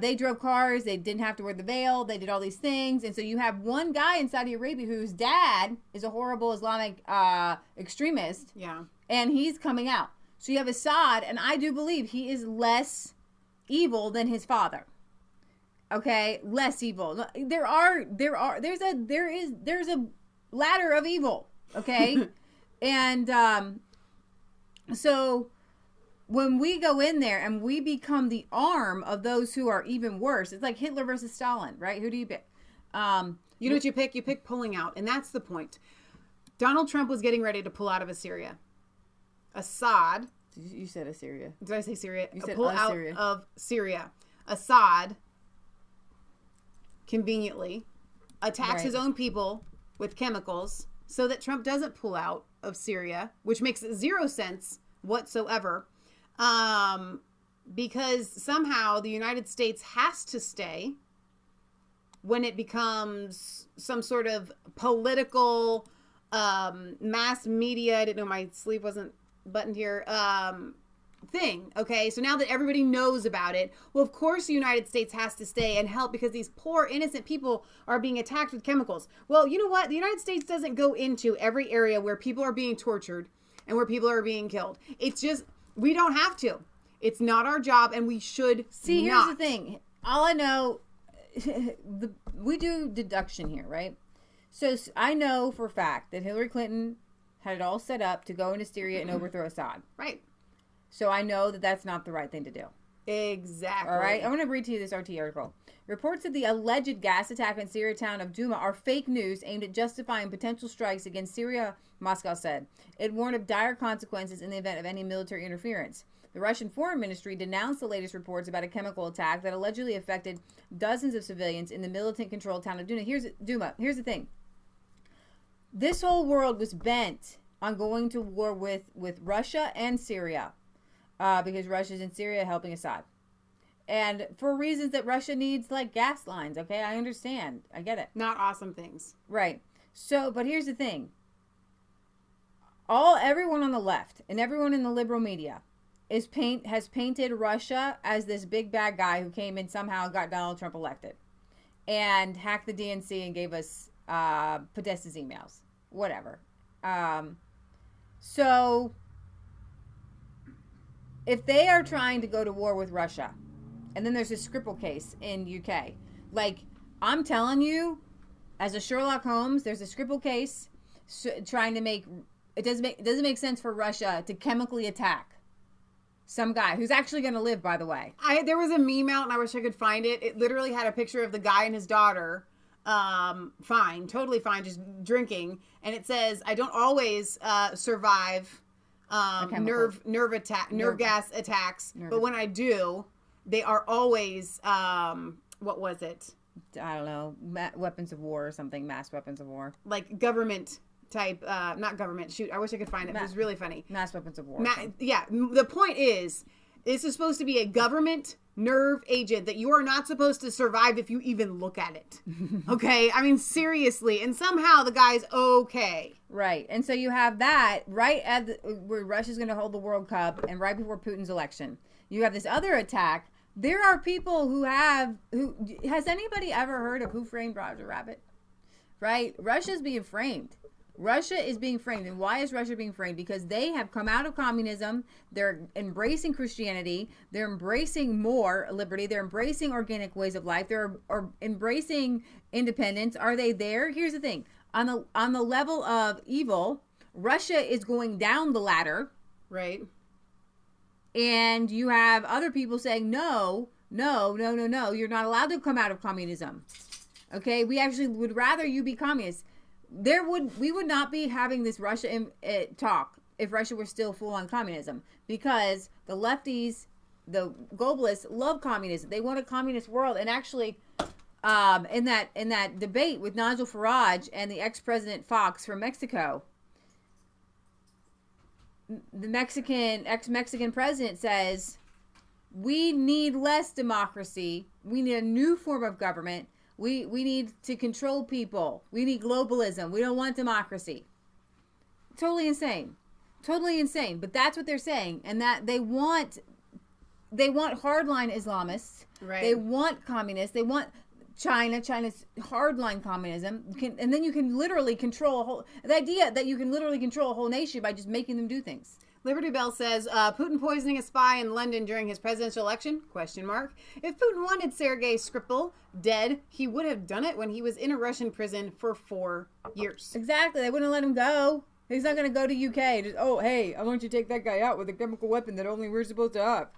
they drove cars, they didn't have to wear the veil, they did all these things. And so you have one guy in Saudi Arabia whose dad is a horrible Islamic extremist. Yeah. And he's coming out. So you have Assad, and I do believe he is less evil than his father. Okay? Less evil. There's a ladder of evil. Okay? And so when we go in there and we become the arm of those who are even worse, it's like Hitler versus Stalin, right? Who do you pick? You know what you pick? You pick pulling out. And that's the point. Donald Trump was getting ready to pull out of Assyria. Assad. You said Assyria. Did I say Syria? You said pull out of Syria. Assad conveniently attacks his own people with chemicals so that Trump doesn't pull out of Syria, which makes zero sense whatsoever. Because somehow the United States has to stay when it becomes some sort of political mass media. I didn't know my sleeve wasn't buttoned here. Thing. Okay, so now that everybody knows about it, well, of course the United States has to stay and help because these poor innocent people are being attacked with chemicals. Well, you know what? The United States doesn't go into every area where people are being tortured and where people are being killed. It's just, we don't have to. It's not our job, and we should see. Not. Here's the thing. All I know, we do deduction here, right? So I know for a fact that Hillary Clinton had it all set up to go into Syria and overthrow Assad. Right. So I know that that's not the right thing to do. Exactly. All right. I'm going to read to you this RT article. Reports of the alleged gas attack in Syria town of Douma are fake news aimed at justifying potential strikes against Syria, Moscow said. It warned of dire consequences in the event of any military interference. The Russian Foreign Ministry denounced the latest reports about a chemical attack that allegedly affected dozens of civilians in the militant-controlled town of Douma. Here's the thing. This whole world was bent on going to war with Russia and Syria. Because Russia's in Syria helping Assad. And for reasons that Russia needs, like gas lines, okay? I understand. I get it. Not awesome things. Right. So, but here's the thing. Everyone on the left and everyone in the liberal media has painted Russia as this big bad guy who came in somehow and got Donald Trump elected. And hacked the DNC and gave us Podesta's emails. Whatever. So if they are trying to go to war with Russia, and then there's a Skripal case in UK, like, I'm telling you, as a Sherlock Holmes, there's a Skripal case trying to make It doesn't make sense for Russia to chemically attack some guy who's actually going to live, by the way. There was a meme out, and I wish I could find it. It literally had a picture of the guy and his daughter, fine, totally fine, just drinking. And it says, I don't always survive nerve gas attacks, but when I do, they are always, what was it? I don't know, weapons of war or something, mass weapons of war. Like government type, not government, shoot, I wish I could find it. It was really funny. Mass weapons of war. Yeah, the point is, this is supposed to be a government nerve agent that you are not supposed to survive if you even look at it. Okay? I mean, seriously. And somehow the guy's okay. Right. And so you have that right at where Russia's going to hold the World Cup and right before Putin's election. You have this other attack. There are people has anybody ever heard of Who Framed Roger Rabbit? Right? Russia's being framed. Russia is being framed. And why is Russia being framed? Because they have come out of communism. They're embracing Christianity. They're embracing more liberty. They're embracing organic ways of life. They're embracing independence. Are they there? Here's the thing. On the level of evil, Russia is going down the ladder. Right. And you have other people saying, no, you're not allowed to come out of communism. Okay? We actually would rather you be communist. We would not be having this Russia talk if Russia were still full on communism, because the lefties, the globalists, love communism. They want a communist world. And actually, in that debate with Nigel Farage and the ex-president Fox from Mexico, the ex-Mexican president says, we need less democracy. We need a new form of government. We need to control people. We need globalism. We don't want democracy. Totally insane. But that's what they're saying. And that they want hardline Islamists. Right. They want communists. They want China's hardline communism. And then you can literally control the idea that you can literally control a whole nation by just making them do things. Liberty Bell says, Putin poisoning a spy in London during his presidential election? ? If Putin wanted Sergei Skripal dead, he would have done it when he was in a Russian prison for 4 years. Exactly. They wouldn't let him go. He's not going to go to UK. Just, oh, hey, I want you to take that guy out with a chemical weapon that only we're supposed to have.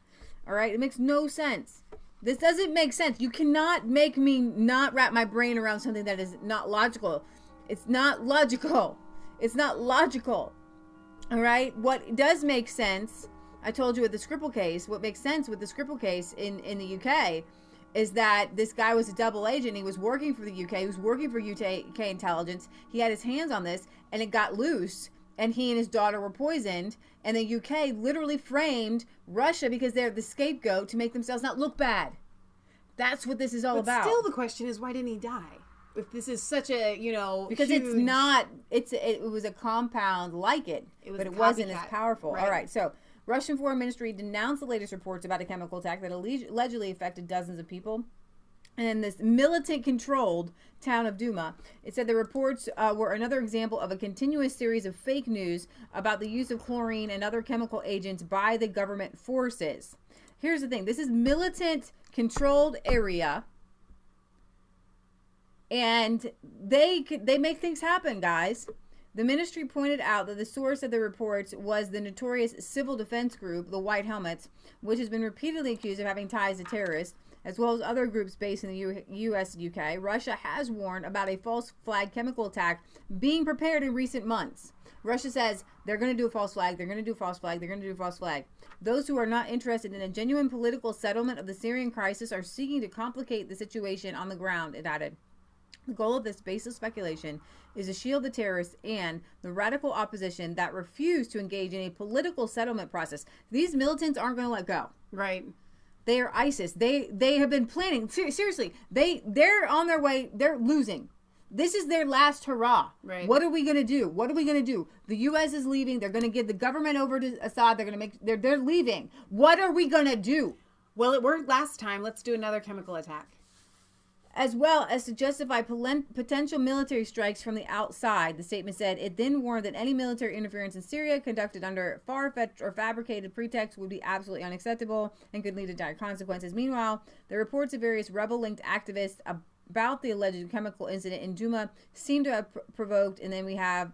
All right? It makes no sense. This doesn't make sense. You cannot make me not wrap my brain around something that is not logical. It's not logical. All right. What does make sense, I told you with the Skripal case, what makes sense with the Skripal case in the UK is that this guy was a double agent. He was working for the UK. He was working for UK intelligence. He had his hands on this and it got loose and he and his daughter were poisoned. And the UK literally framed Russia because they're the scapegoat to make themselves not look bad. That's what this is all about. Still the question is, why didn't he die? If this is such a, because huge... it's not, it was a compound like it, but it wasn't as powerful. Right. All right. So Russian Foreign Ministry denounced the latest reports about a chemical attack that allegedly affected dozens of people in this militant-controlled town of Duma. It said the reports were another example of a continuous series of fake news about the use of chlorine and other chemical agents by the government forces. Here's the thing. This is militant-controlled area. And they make things happen, guys. The ministry pointed out that the source of the reports was the notorious civil defense group, the White Helmets, which has been repeatedly accused of having ties to terrorists, as well as other groups based in the U.S. and UK. Russia has warned about a false flag chemical attack being prepared in recent months. Russia says they're going to do a false flag, they're going to do a false flag, they're going to do a false flag. Those who are not interested in a genuine political settlement of the Syrian crisis are seeking to complicate the situation on the ground, it added. The goal of this baseless speculation is to shield the terrorists and the radical opposition that refuse to engage in a political settlement process. These militants aren't going to let go. Right. They are ISIS. They have been planning. Seriously, they're on their way. They're losing. This is their last hurrah. Right. What are we going to do? The U.S. is leaving. They're going to give the government over to Assad. They're leaving. What are we going to do? Well, it worked last time. Let's do another chemical attack. As well as to justify potential military strikes from the outside, the statement said. It then warned that any military interference in Syria conducted under far-fetched or fabricated pretexts would be absolutely unacceptable and could lead to dire consequences. Meanwhile, the reports of various rebel-linked activists about the alleged chemical incident in Duma seem to have provoked, and then we have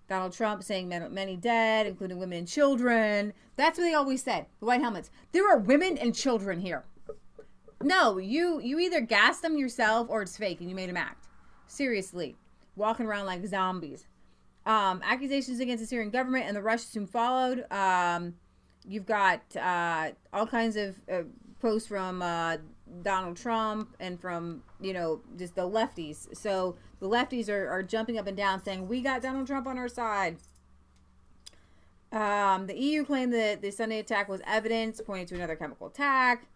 Donald Trump saying many dead, including women and children. That's what they always said. The white helmets. There are women and children here. No, you either gassed them yourself or it's fake and you made them act. Seriously. Walking around like zombies. Accusations against the Syrian government and the Russians who followed. You've got all kinds of posts from Donald Trump and from, just the lefties. So the lefties are jumping up and down saying, we got Donald Trump on our side. The EU claimed that the Sunday attack was evidence, pointing to another chemical attack.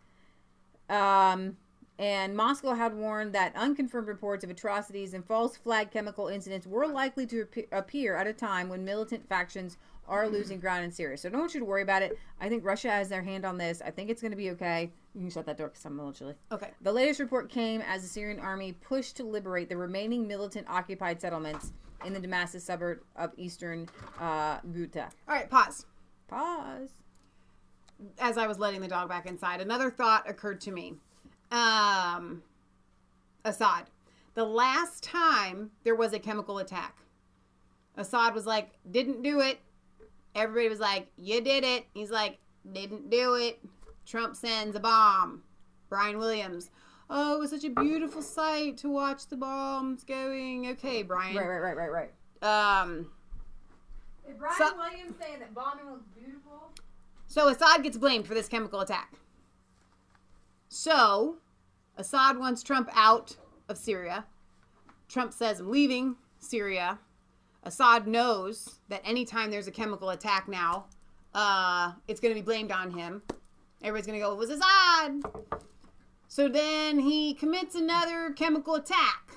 And Moscow had warned that unconfirmed reports of atrocities and false flag chemical incidents were likely to appear at a time when militant factions are losing ground in Syria. So don't want you to worry about it. I think Russia has their hand on this. I think it's going to be okay. You can shut that door because I'm a little chilly. Okay. The latest report came as the Syrian army pushed to liberate the remaining militant occupied settlements in the Damascus suburb of eastern Ghouta. All right, pause. Pause. As I was letting the dog back inside, another thought occurred to me. Assad. The last time there was a chemical attack, Assad was like, didn't do it. Everybody was like, you did it. He's like, didn't do it. Trump sends a bomb. Brian Williams. Oh, it was such a beautiful sight to watch the bombs going. Okay, Brian. Right. Is Brian Williams saying that bombing was beautiful? So Assad gets blamed for this chemical attack. So Assad wants Trump out of Syria. Trump says, I'm leaving Syria. Assad knows that anytime there's a chemical attack now, it's going to be blamed on him. Everybody's going to go, it was Assad. So then he commits another chemical attack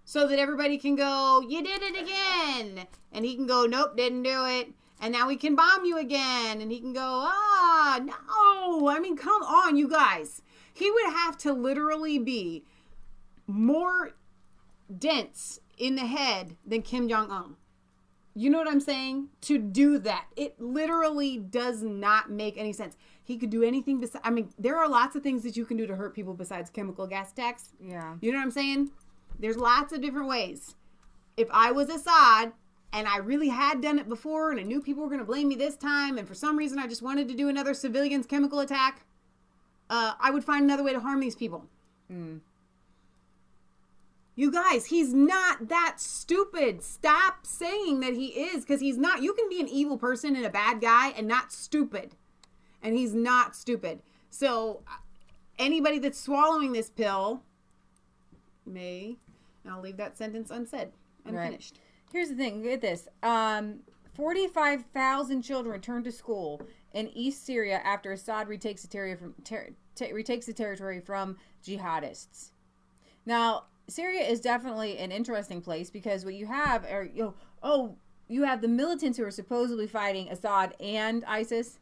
so that everybody can go, you did it again. And he can go, nope, didn't do it. And now we can bomb you again. And he can go, no. I mean, come on, you guys. He would have to literally be more dense in the head than Kim Jong-un. You know what I'm saying? To do that. It literally does not make any sense. He could do anything besides, I mean, there are lots of things that you can do to hurt people besides chemical gas attacks. Yeah. You know what I'm saying? There's lots of different ways. If I was Assad and I really had done it before and I knew people were going to blame me this time and for some reason I just wanted to do another civilians chemical attack, I would find another way to harm these people. You guys, he's not that stupid. Stop saying that he is, because he's not. You can be an evil person and a bad guy and not stupid. And he's not stupid. So anybody that's swallowing this pill may, and I'll leave that sentence unsaid, unfinished. Right. Here's the thing, get this. 45,000 children returned to school in East Syria after Assad retakes the territory from jihadists. Now, Syria is definitely an interesting place because what you have are, you have the militants who are supposedly fighting Assad and ISIS,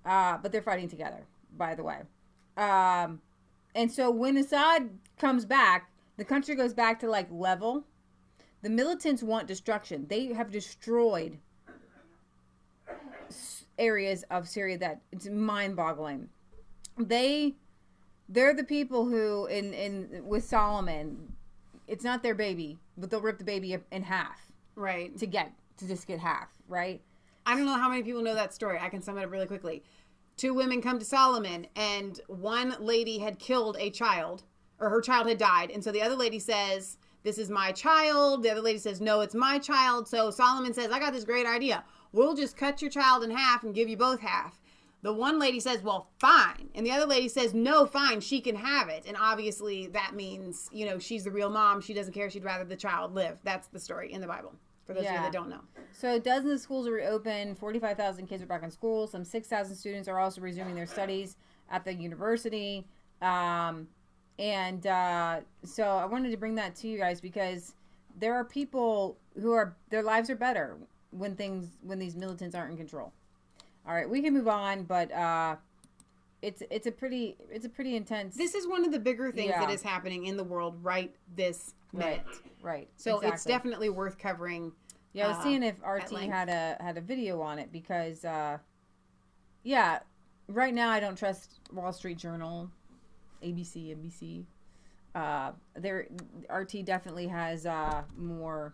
but they're fighting together, by the way. And so when Assad comes back, the country goes back to like level. The militants want destruction. They have destroyed areas of Syria that it's mind-boggling. They're the people who with Solomon, it's not their baby, but they'll rip the baby in half. Right. To just get half, right? I don't know how many people know that story. I can sum it up really quickly. 2 women come to Solomon and one lady had killed a child, or her child had died. And so the other lady says, this is my child. The other lady says, no, it's my child. So Solomon says, I got this great idea. We'll just cut your child in half and give you both half. The one lady says, well, fine. And the other lady says, no, fine, she can have it. And obviously that means, she's the real mom. She doesn't care. She'd rather the child live. That's the story in the Bible, for those of you that don't know. So dozens of schools are reopened. 45,000 kids are back in school. Some 6,000 students are also resuming their studies at the university. So I wanted to bring that to you guys because there are people who their lives are better when these militants aren't in control. All right, we can move on, but it's a pretty intense. This is one of the bigger things that is happening in the world right this minute. Right. So exactly. It's definitely worth covering. Yeah, I was seeing if RT had a video on it because right now I don't trust Wall Street Journal, ABC, NBC. RT definitely has more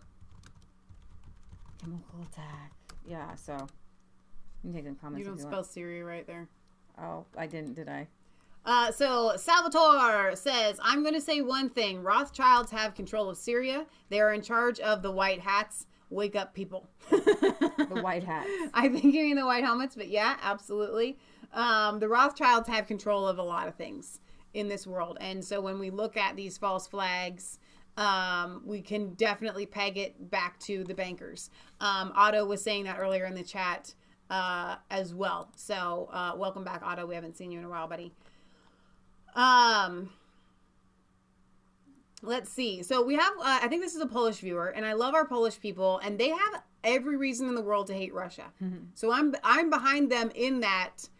chemical attack. Yeah, so you can take some comments. You don't spell Syria right there. Oh, I didn't, did I? So Salvatore says, I'm going to say one thing. Rothschilds have control of Syria. They are in charge of the white hats. Wake up, people. The white hats. I think you mean the white helmets, but yeah, absolutely. The Rothschilds have control of a lot of things in this world. And so when we look at these false flags, we can definitely peg it back to the bankers. Otto was saying that earlier in the chat as well. So welcome back, Otto. We haven't seen you in a while, buddy. Let's see. So we have, I think this is a Polish viewer, and I love our Polish people, and they have every reason in the world to hate Russia. Mm-hmm. So I'm behind them in that,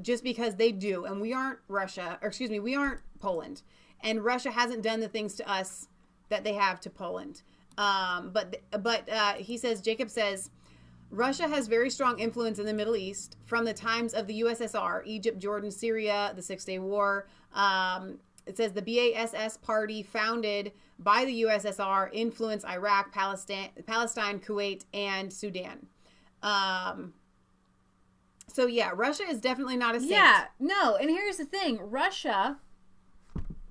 just because they do, and we aren't Russia, or excuse me, we aren't Poland, and Russia hasn't done the things to us that they have to Poland. But he says, Jacob says, Russia has very strong influence in the Middle East from the times of the USSR, Egypt, Jordan, Syria, the 6-Day War. It says the BASS party founded by the USSR influenced Iraq, Palestine, Kuwait, and Sudan. So yeah, Russia is definitely not a saint. Yeah, no, and here's the thing. Russia,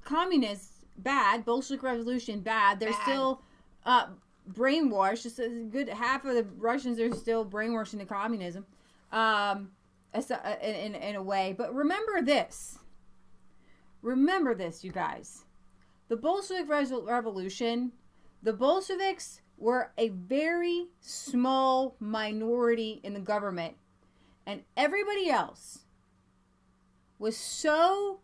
communists, bad. Bolshevik Revolution, bad. They're still brainwashed. Just a good half of the Russians are still brainwashed into communism in a way. But remember this. Remember this, you guys. The Bolshevik Revolution, the Bolsheviks were a very small minority in the government. And everybody else was so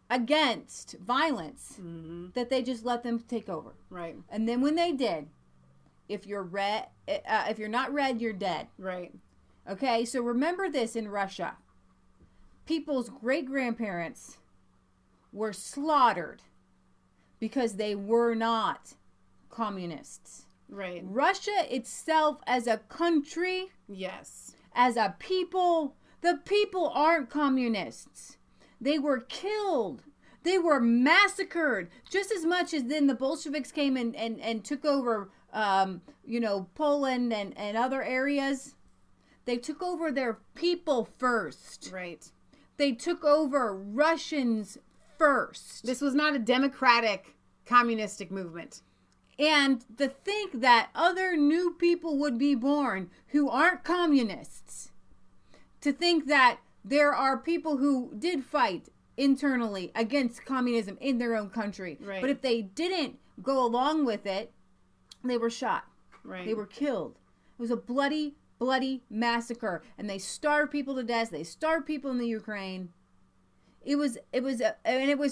against violence that they just let them take over. Right. And then when they did, if you're not red, you're dead. Right. Okay, so remember this in Russia. People's great-grandparents were slaughtered because they were not communists. Right. Russia itself as a country, yes, as a people, the people aren't communists. They were killed. They were massacred just as much as then the Bolsheviks came and took over, Poland and other areas. They took over their people first. Right. They took over Russians first. This was not a democratic communistic movement. And to think that other new people would be born who aren't communists, to think that there are people who did fight internally against communism in their own country. Right. But if they didn't go along with it, they were shot. Right. They were killed. It was a bloody, bloody massacre. And they starved people to death. They starved people in the Ukraine. It was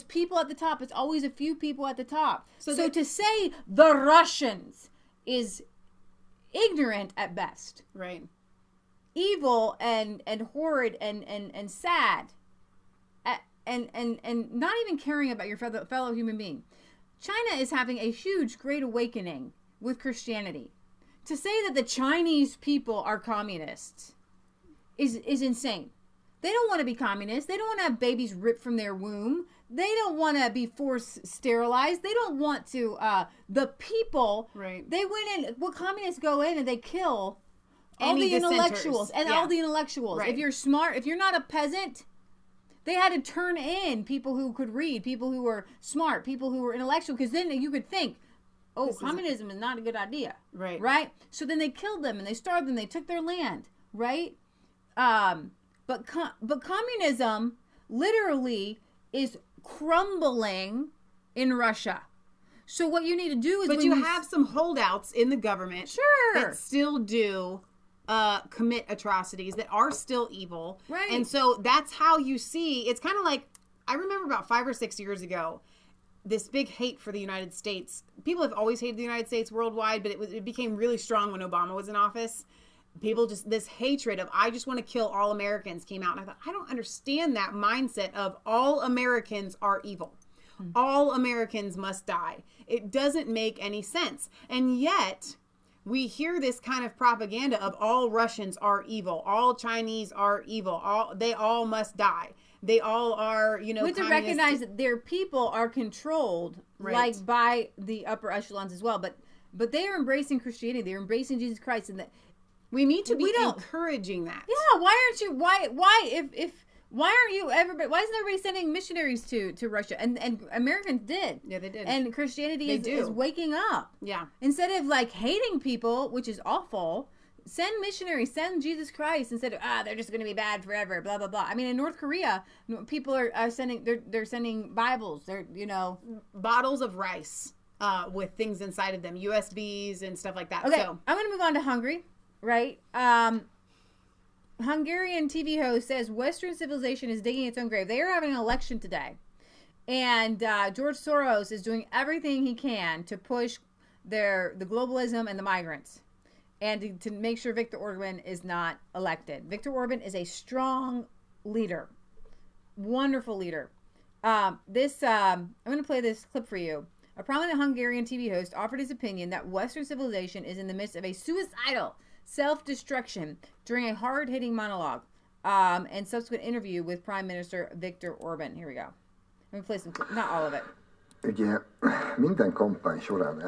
people at the top. It's always a few people at the top. So to say the Russians is ignorant at best. Right. Evil and horrid and sad. And not even caring about your fellow human being. China is having a huge great awakening with Christianity. To say that the Chinese people are communists is insane. They don't want to be communists. They don't want to have babies ripped from their womb. They don't want to be forced sterilized. They don't want to, the people, right. They went in, communists go in and they kill all the intellectuals. And all the intellectuals. Right. If you're smart, if you're not a peasant, they had to turn in people who could read, people who were smart, people who were intellectual, because then you could think, communism is not a good idea. Right. Right? So then they killed them and they starved them. They took their land. Right? But communism literally is crumbling in Russia. So what you need to do is... But you have some holdouts in the government. Sure. That still do commit atrocities, that are still evil. Right. And so that's how you see... It's kind of like... I remember about 5 or 6 years ago, this big hate for the United States. People have always hated the United States worldwide, but it became really strong when Obama was in office. People just, this hatred of, I just want to kill all Americans came out. And I thought, I don't understand that mindset of all Americans are evil. All Americans must die. It doesn't make any sense. And yet, we hear this kind of propaganda of all Russians are evil. All Chinese are evil. They all must die. They all are, We have to recognize that their people are controlled, right. like by the upper echelons as well. But But they are embracing Christianity. They're embracing Jesus Christ, and that we need to be encouraging that. Yeah. Why aren't you? Why aren't you everybody? Why isn't everybody sending missionaries to Russia? And Americans did. Yeah, they did. And Christianity is waking up. Yeah. Instead of like hating people, which is awful, send missionaries, send Jesus Christ instead of they're just going to be bad forever. Blah blah blah. I mean, in North Korea, people are sending they're sending Bibles. They're bottles of rice with things inside of them, USBs and stuff like that. Okay, So I'm going to move on to Hungary. Right. Hungarian TV host says Western civilization is digging its own grave. They are having an election today. And George Soros is doing everything he can to push the globalism and the migrants. And to make sure Viktor Orban is not elected. Viktor Orban is a strong leader. Wonderful leader. I'm going to play this clip for you. A prominent Hungarian TV host offered his opinion that Western civilization is in the midst of a suicidal self-destruction during a hard-hitting monologue and subsequent interview with Prime Minister Viktor Orban. Here we go. Let me play some, not all of it. In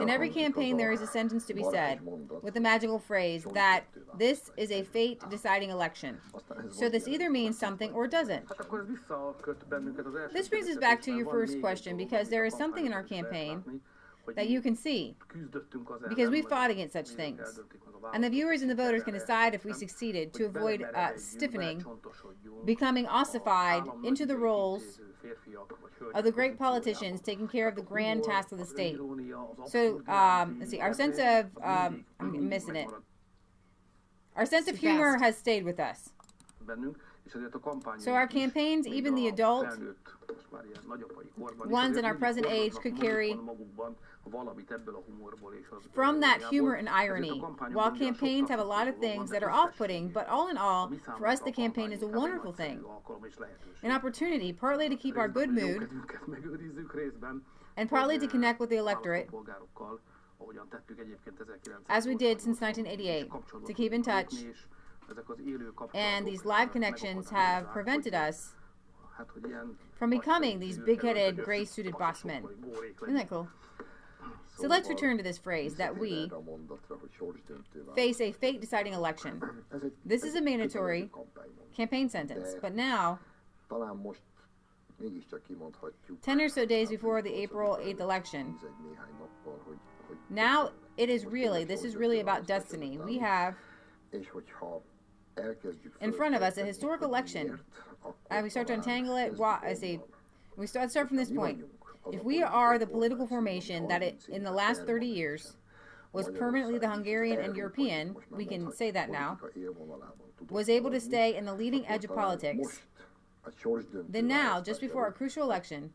every campaign, there is a sentence to be said with the magical phrase that this is a fate-deciding election. So this either means something or doesn't. This brings us back to your first question, because there is something in our campaign that you can see, because we fought against such things. And the viewers and the voters can decide if we succeeded to avoid stiffening, becoming ossified into the roles of the great politicians taking care of the grand tasks of the state. So, let's see, our sense of, I'm missing it. Our sense of humor has stayed with us. So our campaigns, even the adult ones in our present age, could carry from that humor and irony. While campaigns have a lot of things that are off-putting, but all in all, for us the campaign is a wonderful thing. An opportunity, partly to keep our good mood, and partly to connect with the electorate, as we did since 1988, to keep in touch. And these live connections have prevented us from becoming these big-headed, gray-suited boss men. Isn't that cool? So let's return to this phrase that we face a fate-deciding election. This is a mandatory campaign sentence, but now, 10 or so days before the April 8th election, now this is really about destiny. We have in front of us a historic election, and we start to untangle it. We start from this point. If we are the political formation that in the last 30 years was permanently the Hungarian and European, we can say that now, was able to stay in the leading edge of politics, then now, just before a crucial election,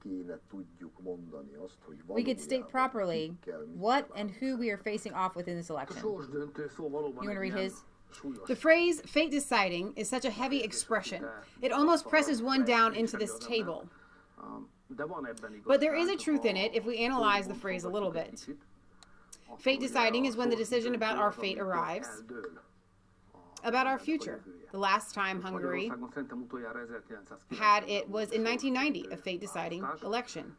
we could state properly what and who we are facing off with in this election. You want to read his? The phrase fate deciding is such a heavy expression. It almost presses one down into this table. But there is a truth in it if we analyze the phrase a little bit. Fate deciding is when the decision about our fate arrives, about our future. The last time Hungary had it was in 1990, a fate-deciding election.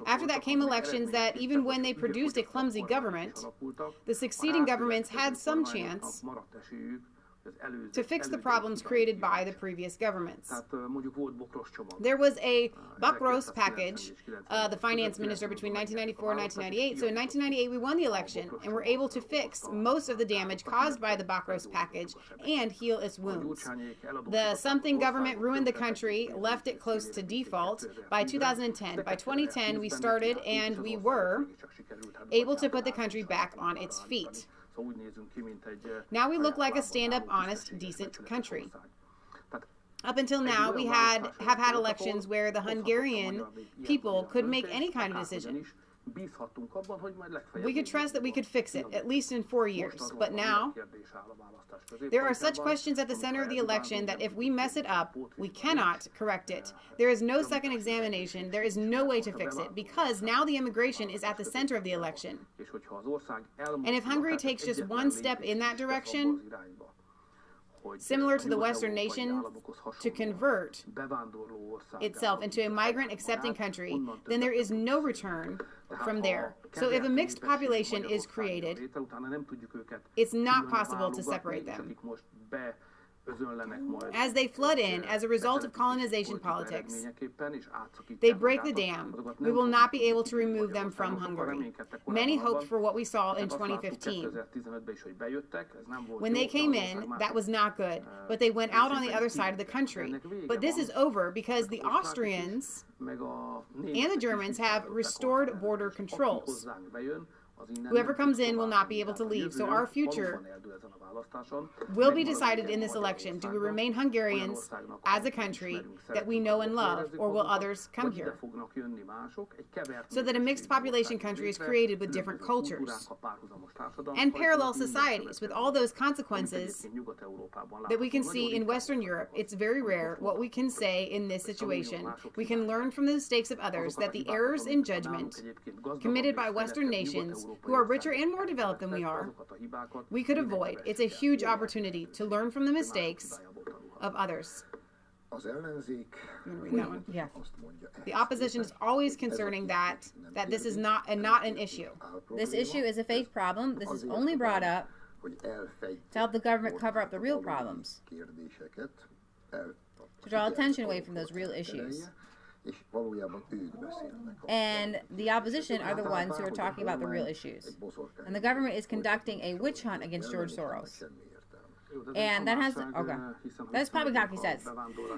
After that came elections that, even when they produced a clumsy government, the succeeding governments had some chance to fix the problems created by the previous governments. There was a Bokros package, the finance minister, between 1994 and 1998. So in 1998, we won the election and were able to fix most of the damage caused by the Bokros package and heal its wounds. The something government ruined the country, left it close to default by 2010. By 2010, we started and we were able to put the country back on its feet. Now we look like a stand-up, honest, decent country. Up until now, we have had elections where the Hungarian people could make any kind of decision. We could trust that we could fix it, at least in 4 years. But now, there are such questions at the center of the election that if we mess it up, we cannot correct it. There is no second examination. There is no way to fix it, because now the immigration is at the center of the election. And if Hungary takes just one step in that direction, similar to the Western nation, to convert itself into a migrant-accepting country, then there is no return from there. So if a mixed population is created, it's not possible to separate them. As they flood in as a result of colonization politics, they break the dam. We will not be able to remove them from Hungary. Many hoped for what we saw in 2015. When they came in, that was not good, but they went out on the other side of the country. But this is over because the Austrians and the Germans have restored border controls. Whoever comes in will not be able to leave. So our future will be decided in this election. Do we remain Hungarians as a country that we know and love, or will others come here? So that a mixed population country is created with different cultures and parallel societies with all those consequences that we can see in Western Europe. It's very rare what we can say in this situation. We can learn from the mistakes of others that the errors in judgment committed by Western nations who are richer and more developed than we are, we could avoid. It's a huge opportunity to learn from the mistakes of others. You want to read that one? Yeah. The opposition is always concerning that this is not an issue. This issue is a fake problem. This is only brought up to help the government cover up the real problems, to draw attention away from those real issues. And the opposition are the ones who are talking about the real issues. And the government is conducting a witch hunt against George Soros. And that has, okay, that's probably what he says.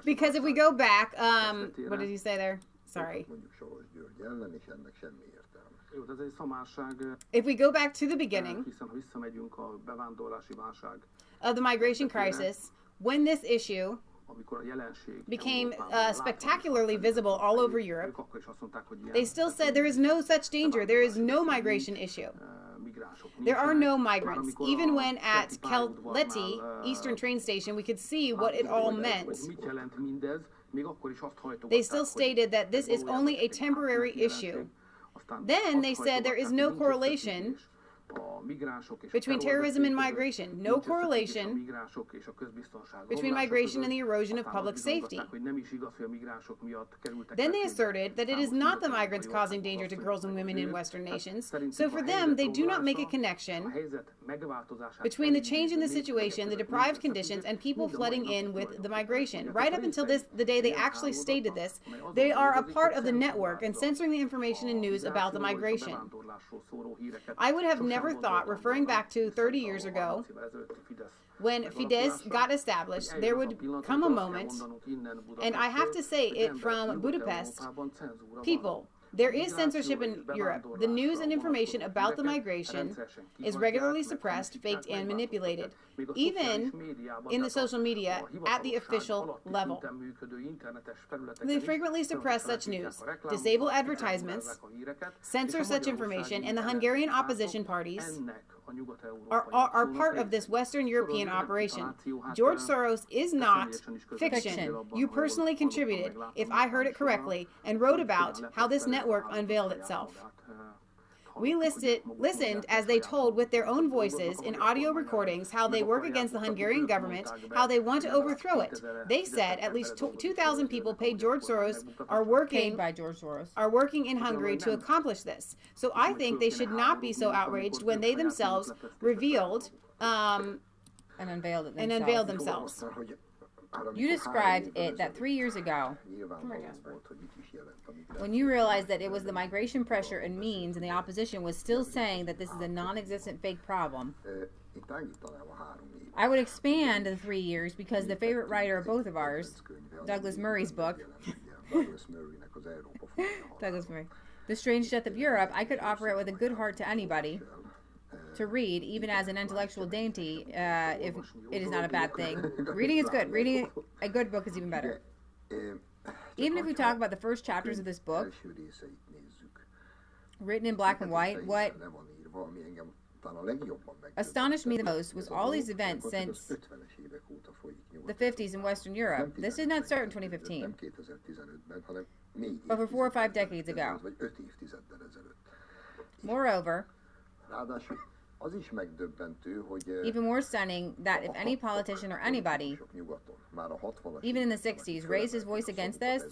Because if we go back, what did he say there? Sorry. If we go back to the beginning of the migration crisis, when this issue became spectacularly visible all over Europe, they still said there is no such danger. There is no migration issue. There are no migrants. Even when at Keleti, Eastern train station, we could see what it all meant. They still stated that this is only a temporary issue. Then they said there is no correlation between terrorism and migration. No correlation between migration and the erosion of public safety. Then they asserted that it is not the migrants causing danger to girls and women in Western nations. So for them, they do not make a connection between the change in the situation, the deprived conditions, and people flooding in with the migration. Right up until the day they actually stated this, they are a part of the network and censoring the information and news about the migration. I would have never thought, referring back to 30 years ago, when Fidesz got established, there would come a moment, and I have to say it from Budapest, people, there is censorship in Europe. The news and information about the migration is regularly suppressed, faked, and manipulated, even in the social media at the official level. They frequently suppress such news, disable advertisements, censor such information, and the Hungarian opposition parties are part of this Western European operation. George Soros is not fiction. You personally contributed, if I heard it correctly, and wrote about how this network unveiled itself. We listened as they told with their own voices in audio recordings how they work against the Hungarian government, how they want to overthrow it. They said at least 2,000 people paid George Soros are working in Hungary to accomplish this. So I think they should not be so outraged when they themselves revealed and unveiled themselves. You described it that 3 years ago, when you realized that it was the migration pressure and means, and the opposition was still saying that this is a non-existent fake problem. I would expand the 3 years because the favorite writer of both of ours, Douglas Murray's book, Douglas Murray, The Strange Death of Europe, I could offer it with a good heart to anybody to read, even as an intellectual dainty, if it is not a bad thing. Reading is good. Reading a good book is even better. Even if we talk about the first chapters of this book, written in black and white, what astonished me the most was all these events since the 50s in Western Europe. This did not start in 2015, but for 4 or 5 decades ago. Moreover, Even more stunning that if any politician or anybody, even in the 60s, raised his voice against this,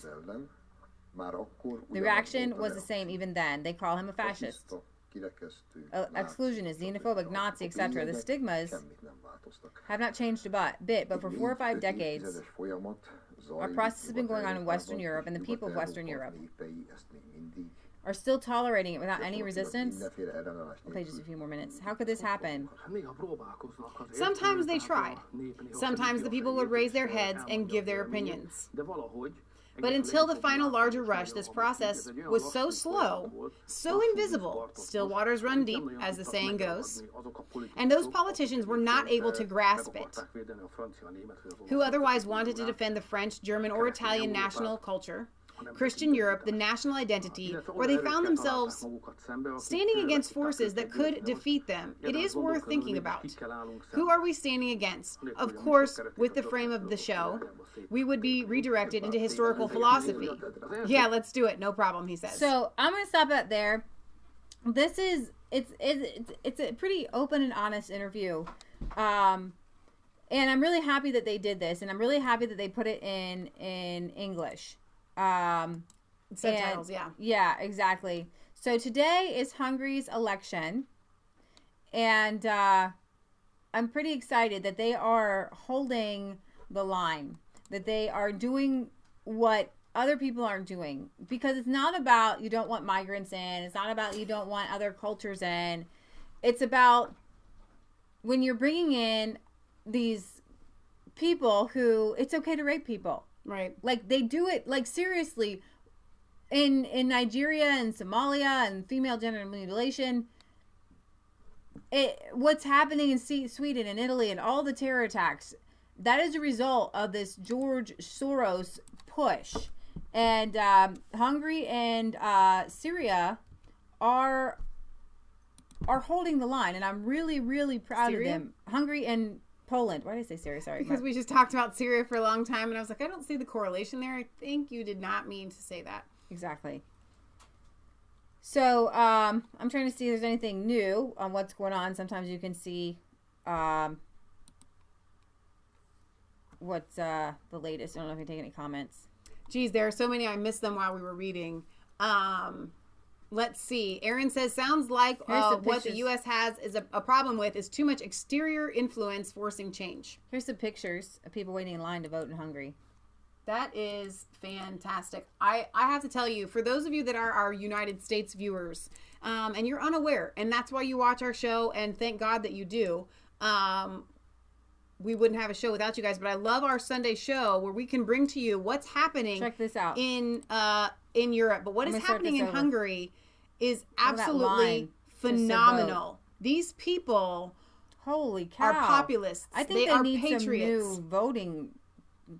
the reaction was the same even then. They call him a fascist, exclusionist, xenophobic, Nazi, etc. The stigmas have not changed a bit, but for 4 or 5 decades, our process has been going on in Western Europe, and the people of Western Europe are still tolerating it without any resistance. I'll play just a few more minutes. How could this happen? Sometimes they tried. Sometimes the people would raise their heads and give their opinions. But until the final larger rush, this process was so slow, so invisible, still waters run deep, as the saying goes, and those politicians were not able to grasp it, who otherwise wanted to defend the French, German, or Italian national culture, Christian Europe, the national identity, where they found themselves standing against forces that could defeat them. It is worth thinking about. Who are we standing against? Of course, with the frame of the show, we would be redirected into historical philosophy. Yeah, let's do it. No problem, he says. So I'm going to stop it there. This is, it's a pretty open and honest interview. And I'm really happy that they did this, and I'm really happy that they put it in English. Subtitles, yeah. Yeah, exactly. So today is Hungary's election, and I'm pretty excited that they are holding the line, that they are doing what other people aren't doing, because it's not about you don't want migrants in, it's not about you don't want other cultures in, it's about when you're bringing in these people who, it's okay to rape people. Right. Like, they do it, like, seriously, in Nigeria and Somalia and female genital mutilation. What's happening in Sweden and Italy and all the terror attacks, that is a result of this George Soros push. And Hungary and Syria are holding the line, and I'm really, really proud of them. Hungary and Poland. Why did I say Syria? Sorry. Because we just talked about Syria for a long time, and I was like, I don't see the correlation there. I think you did not mean to say that. Exactly. So, I'm trying to see if there's anything new on what's going on. Sometimes you can see what's the latest. I don't know if you take any comments. Geez, there are so many. I missed them while we were reading. Let's see. Aaron says, sounds like what the U.S. has is a problem with is too much exterior influence forcing change. Here's some pictures of people waiting in line to vote in Hungary. That is fantastic. I have to tell you, for those of you that are our United States viewers, and you're unaware, and that's why you watch our show, and thank God that you do, we wouldn't have a show without you guys, but I love our Sunday show where we can bring to you what's happening. Check this out. In Europe, but what is happening in Hungary is absolutely phenomenal. These people, holy cow, are populists. I think they need patriots.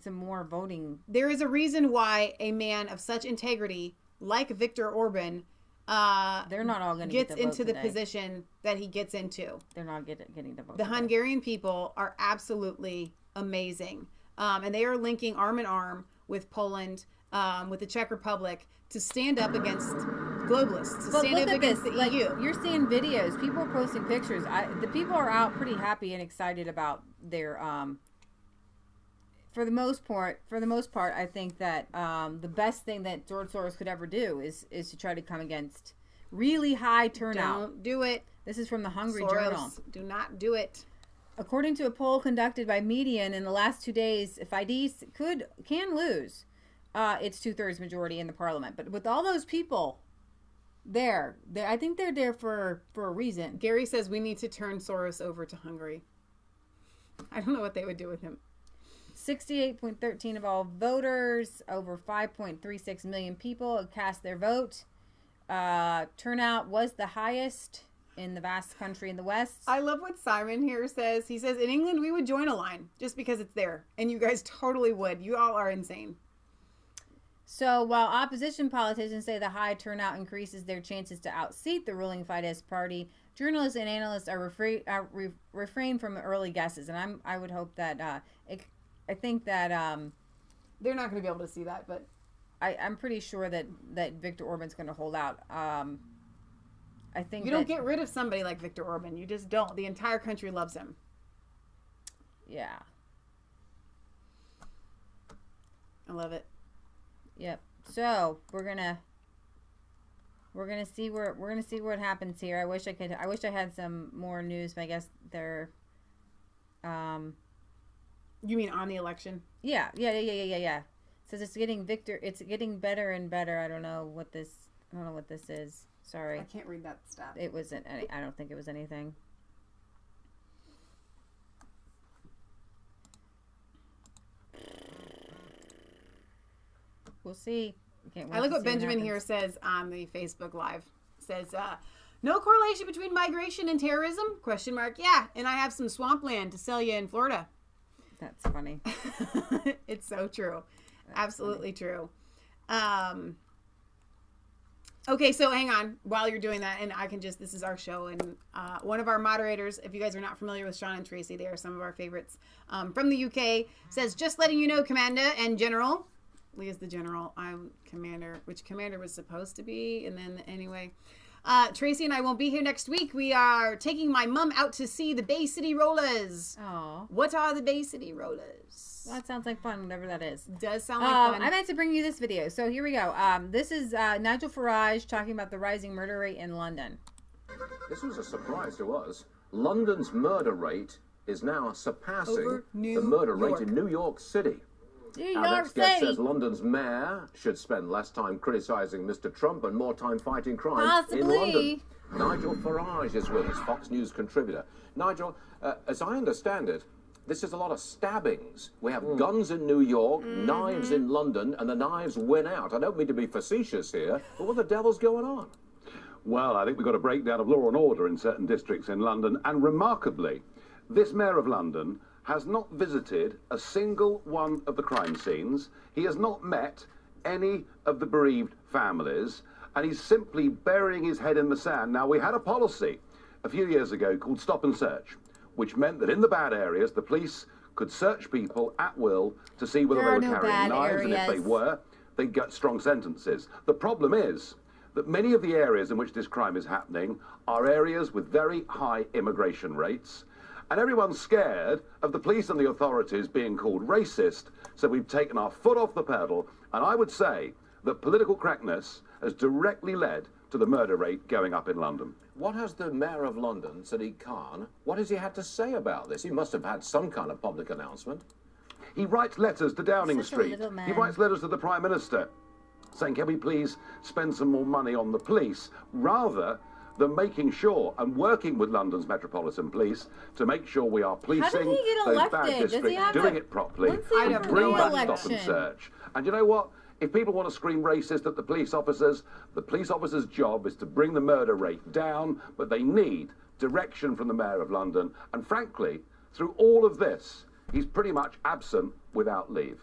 Some more voting. There is a reason why a man of such integrity, like Viktor Orban, they're not all going to gets into the position that he gets into. They're not getting the vote. The Hungarian people are absolutely amazing, and they are linking arm in arm with Poland, with the Czech Republic, to stand up against globalists, to stand up against the EU. You're seeing videos. People are posting pictures. The people are out pretty happy and excited about their. For the most part, I think that the best thing that George Soros could ever do is to try to come against really high turnout. Don't do it. This is from the Hungary Soros, Journal. Do not do it. According to a poll conducted by Median in the last 2 days, Fidesz can lose its 2/3 majority in the parliament. But with all those people there, I think they're there for a reason. Gary says we need to turn Soros over to Hungary. I don't know what they would do with him. 68.13% of all voters, over 5.36 million people have cast their vote. Turnout was the highest in the vast country in the West. I love what Simon here says. He says, in England, we would join a line just because it's there. And you guys totally would. You all are insane. So while opposition politicians say the high turnout increases their chances to outseat the ruling Fidesz party, journalists and analysts are refrain from early guesses. And I would hope that I think that they're not going to be able to see that, but I'm pretty sure that Viktor Orban's going to hold out. I think you don't get rid of somebody like Viktor Orban. You just don't. The entire country loves him. Yeah. I love it. Yep. So we're gonna see what happens here. I wish I had some more news, but I guess they're You mean on the election? Yeah. Says it's getting better and better. I don't know what this is. Sorry. I can't read that stuff. It wasn't any, I don't think it was anything. We'll see. I like what Benjamin here says on the Facebook Live. Says, no correlation between migration and terrorism? ? Yeah, and I have some swampland to sell you in Florida. That's funny. It's so true. That's absolutely true. Okay, so hang on while you're doing that, and I can just, this is our show, and one of our moderators, if you guys are not familiar with Sean and Tracy, they are some of our favorites from the UK, says, just letting you know, Commander and General. Lee is the general. I'm commander, which commander was supposed to be. And then anyway, Tracy and I won't be here next week. We are taking my mom out to see the Bay City Rollers. Oh. What are the Bay City Rollers? Well, that sounds like fun, whatever that is. Does sound like fun. I meant to bring you this video. So here we go. This is Nigel Farage talking about the rising murder rate in London. This was a surprise to us. London's murder rate is now surpassing the murder rate in New York City. Our next guest says London's mayor should spend less time criticising Mr. Trump and more time fighting crime in London. Nigel Farage is with us, Fox News contributor. Nigel, as I understand it, this is a lot of stabbings. We have guns in New York, knives in London, and the knives win out. I don't mean to be facetious here, but what the devil's going on? Well, I think we've got a breakdown of law and order in certain districts in London, and remarkably, this mayor of London has not visited a single one of the crime scenes. He has not met any of the bereaved families, and he's simply burying his head in the sand. Now, we had a policy a few years ago called Stop and Search, which meant that in the bad areas, the police could search people at will to see whether they were carrying knives, and if they were, they'd get strong sentences. The problem is that many of the areas in which this crime is happening are areas with very high immigration rates, and everyone's scared of the police and the authorities being called racist, so we've taken our foot off the pedal, and I would say that political correctness has directly led to the murder rate going up in London. What has the mayor of London, Sadiq Khan, what has he had to say about this? He must have had some kind of public announcement. He writes letters to Downing Street. He writes letters to the Prime Minister saying, can we please spend some more money on the police, rather than making sure and working with London's Metropolitan Police to make sure we are policing those bad districts, doing it properly, and bring back Stop and Search. And you know what? If people want to scream racist at the police officers' job is to bring the murder rate down, but they need direction from the Mayor of London. And frankly, through all of this, he's pretty much absent without leave.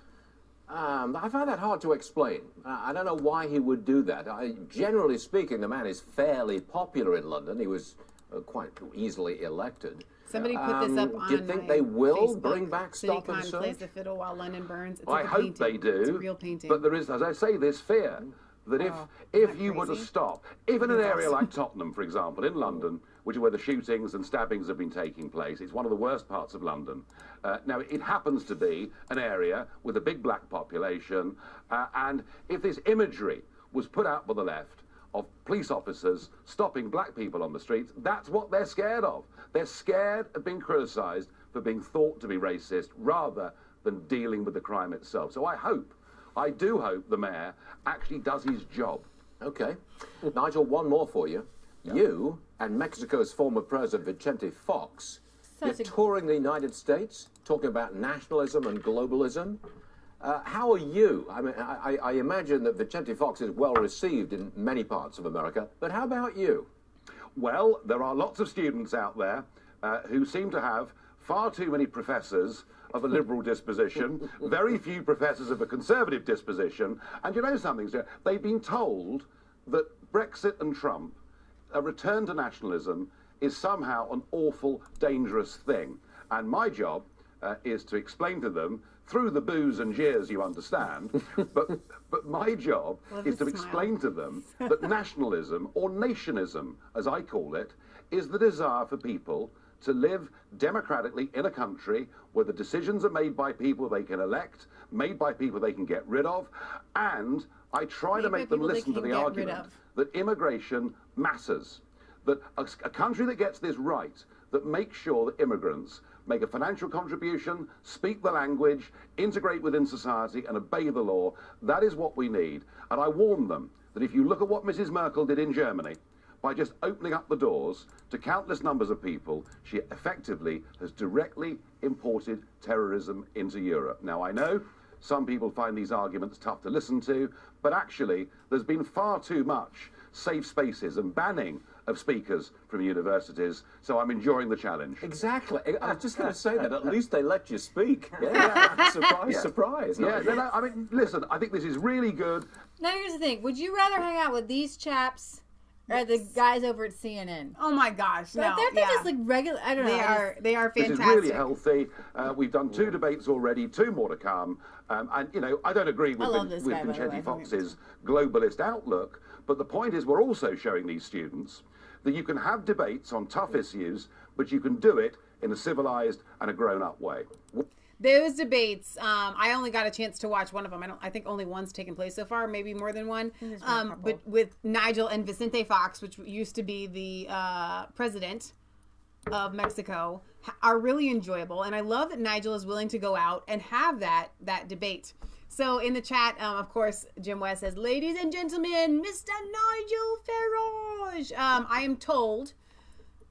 I find that hard to explain. I don't know why he would do that. Generally speaking, the man is fairly popular in London. He was quite easily elected. Somebody put this up on do you think they will Facebook. bring back Stop and Search? Plays the fiddle while London burns. It's I like hope they do. It's a real painting. But there is, as I say, this fear that if you were to stop, if in an area like Tottenham, for example, in London, which is where the shootings and stabbings have been taking place, it's one of the worst parts of London. Now, it happens to be an area with a big black population, and if this imagery was put out by the left of police officers stopping black people on the streets, that's what they're scared of. They're scared of being criticised for being thought to be racist rather than dealing with the crime itself. So I do hope the mayor actually does his job. Okay. Nigel, one more for you. Yep. You and Mexico's former president, Vicente Fox, you're touring the United States, talking about nationalism and globalism. How are you? I mean, I imagine that Vicente Fox is well received in many parts of America, but how about you? Well, there are lots of students out there who seem to have far too many professors of a liberal disposition, very few professors of a conservative disposition, and you know something, sir? They've been told that Brexit and Trump, a return to nationalism, is somehow an awful, dangerous thing. And my job is to explain to them, through the boos and jeers you understand, but my job is to explain to them that nationalism, or nationism as I call it, is the desire for people to live democratically in a country where the decisions are made by people they can elect, made by people they can get rid of, and I try to make them listen to the argument that immigration matters, that a country that gets this right, that makes sure that immigrants make a financial contribution, speak the language, integrate within society and obey the law, that is what we need. And I warn them that if you look at what Mrs. Merkel did in Germany, by just opening up the doors to countless numbers of people, she effectively has directly imported terrorism into Europe. Now, I know some people find these arguments tough to listen to, but actually there's been far too much safe spaces and banning of speakers from universities, so I'm enjoying the challenge. Exactly. I was just going to say that at least they let you speak. Yeah. Surprise, surprise. Yeah, no, I mean, listen, I think this is really good. Now, here's the thing. Would you rather hang out with these chaps or the guys over at CNN? Oh my gosh, no. They're just like regular, I don't know. They are fantastic. This is really healthy. We've done 2 debates already, 2 more to come. And, you know, I don't agree with Vincenti Fox's globalist outlook, but the point is we're also showing these students that you can have debates on tough issues, but you can do it in a civilized and a grown-up way. Those debates, I only got a chance to watch one of them. I think only one's taken place so far, maybe more than one. But with Nigel and Vicente Fox, which used to be the president of Mexico, are really enjoyable. And I love that Nigel is willing to go out and have that debate. So in the chat, of course, Jim West says, "Ladies and gentlemen, Mr. Nigel Farage." I am told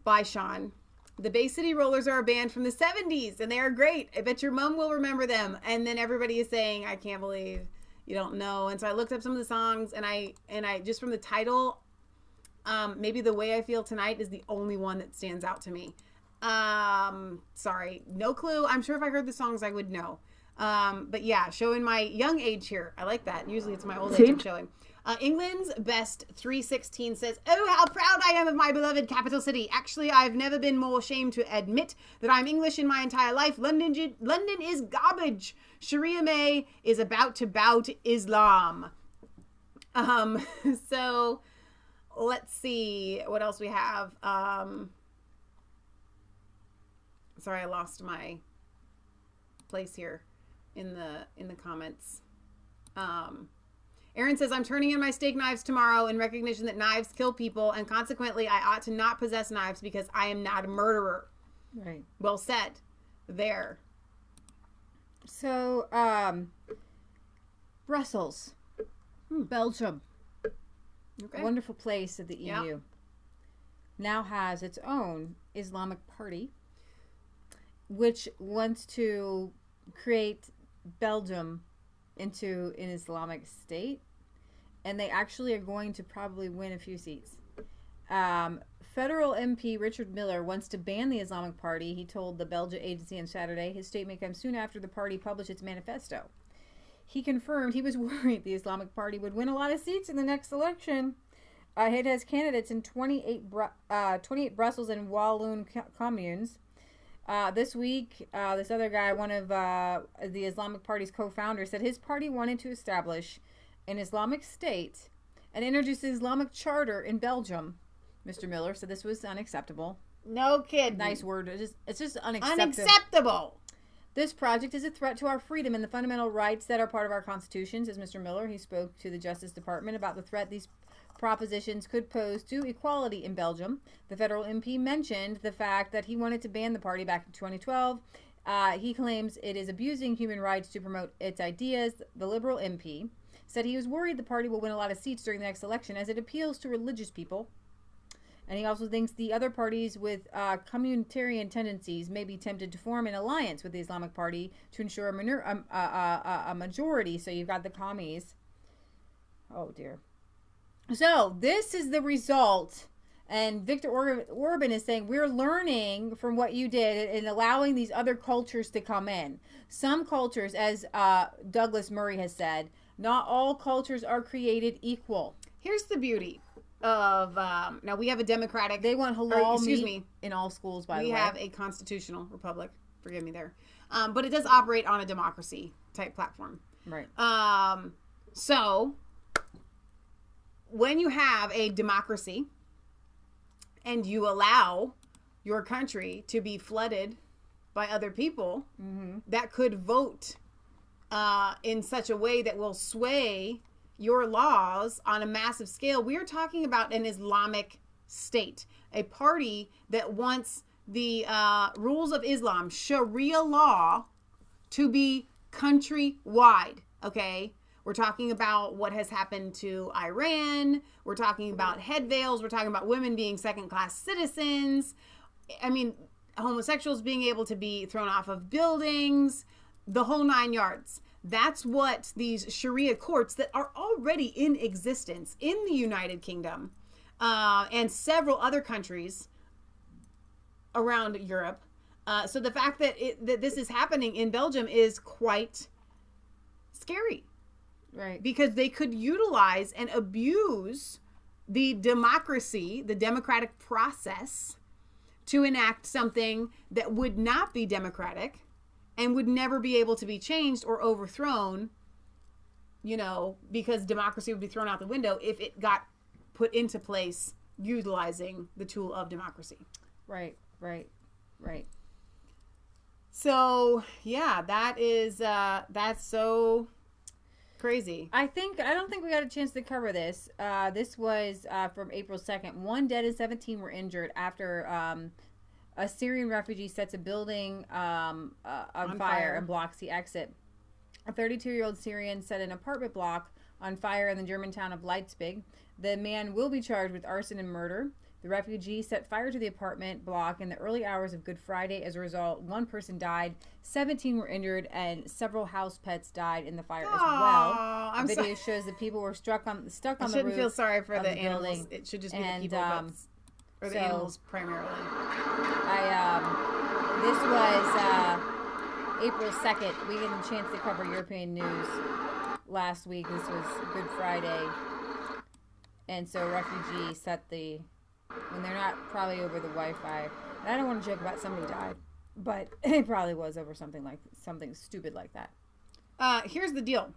by Sean, the Bay City Rollers are a band from the 70s, and they are great. I bet your mom will remember them. And then everybody is saying, "I can't believe you don't know." And so I looked up some of the songs, and I just from the title, maybe The Way I Feel Tonight is the only one that stands out to me. Sorry, no clue. I'm sure if I heard the songs, I would know. But yeah, showing my young age here. I like that. Usually it's my old age I'm showing. England's Best 316 says, "Oh, how proud I am of my beloved capital city. Actually, I've never been more ashamed to admit that I'm English in my entire life. London is garbage. Sharia May is about to bow to Islam." So let's see what else we have. Sorry, I lost my place here in the comments. Aaron says, "I'm turning in my steak knives tomorrow in recognition that knives kill people, and consequently I ought to not possess knives because I am not a murderer." Right. Well said there. So, Brussels, Belgium, okay. Wonderful place of the EU, now has its own Islamic Party, which wants to create Belgium into an Islamic state, and they actually are going to probably win a few seats. Federal MP Richard Miller wants to ban the Islamic Party. He told the Belgian agency on Saturday. His statement comes soon after the party published its manifesto. He confirmed he was worried the Islamic Party would win a lot of seats in the next election. It has candidates in 28 Brussels and Walloon communes. This week, this other guy, one of the Islamic Party's co-founders, said his party wanted to establish an Islamic state and introduce the Islamic charter in Belgium. Mr. Miller said this was unacceptable. No kidding. Nice word. It's just unacceptable. Unacceptable. This project is a threat to our freedom and the fundamental rights that are part of our Constitution, says Mr. Miller. He spoke to the Justice Department about the threat these propositions could pose to equality in Belgium. The federal MP mentioned the fact that he wanted to ban the party back in 2012. He claims it is abusing human rights to promote its ideas. The Liberal MP said he was worried the party will win a lot of seats during the next election as it appeals to religious people. And he also thinks the other parties with communitarian tendencies may be tempted to form an alliance with the Islamic Party to ensure a majority. So you've got the commies. Oh, dear. So this is the result, and Viktor Orban is saying we're learning from what you did and allowing these other cultures to come in. Some cultures, as Douglas Murray has said, not all cultures are created equal. Here's the beauty of now we have a democratic. They want halal meat in all schools. By the way, we have a constitutional republic. Forgive me there. But it does operate on a democracy type platform. Right. So when you have a democracy and you allow your country to be flooded by other people that could vote in such a way that will sway your laws on a massive scale, we are talking about an Islamic state, a party that wants the rules of Islam, Sharia law, to be countrywide. Okay, we're talking about what has happened to Iran. We're talking about head veils. We're talking about women being second-class citizens. I mean, homosexuals being able to be thrown off of buildings, the whole 9 yards. That's what these Sharia courts that are already in existence in the United Kingdom and several other countries around Europe. So the fact that this is happening in Belgium is quite scary. Right. Because they could utilize and abuse the democracy, the democratic process, to enact something that would not be democratic and would never be able to be changed or overthrown, you know, because democracy would be thrown out the window if it got put into place utilizing the tool of democracy. Right. So, yeah, that is, that's so crazy. I don't think we got a chance to cover this. This was from April 2nd. 1 dead and 17 were injured after a Syrian refugee sets a building on fire and blocks the exit. A 32-year-old Syrian set an apartment block on fire in the German town of Leipzig. The man will be charged with arson and murder. The refugee set fire to the apartment block in the early hours of Good Friday. As a result, 1 person died, 17 were injured, and several house pets died in the fire as well. The video shows that people were stuck on the roof. I shouldn't feel sorry for the animals. It should just be the people, or the animals primarily. This was April 2nd. We didn't chance to cover European news last week. This was Good Friday. And so refugee set the... when they're not probably over the Wi-Fi. And I don't want to joke about somebody died, but it probably was over something stupid like that. Here's the deal.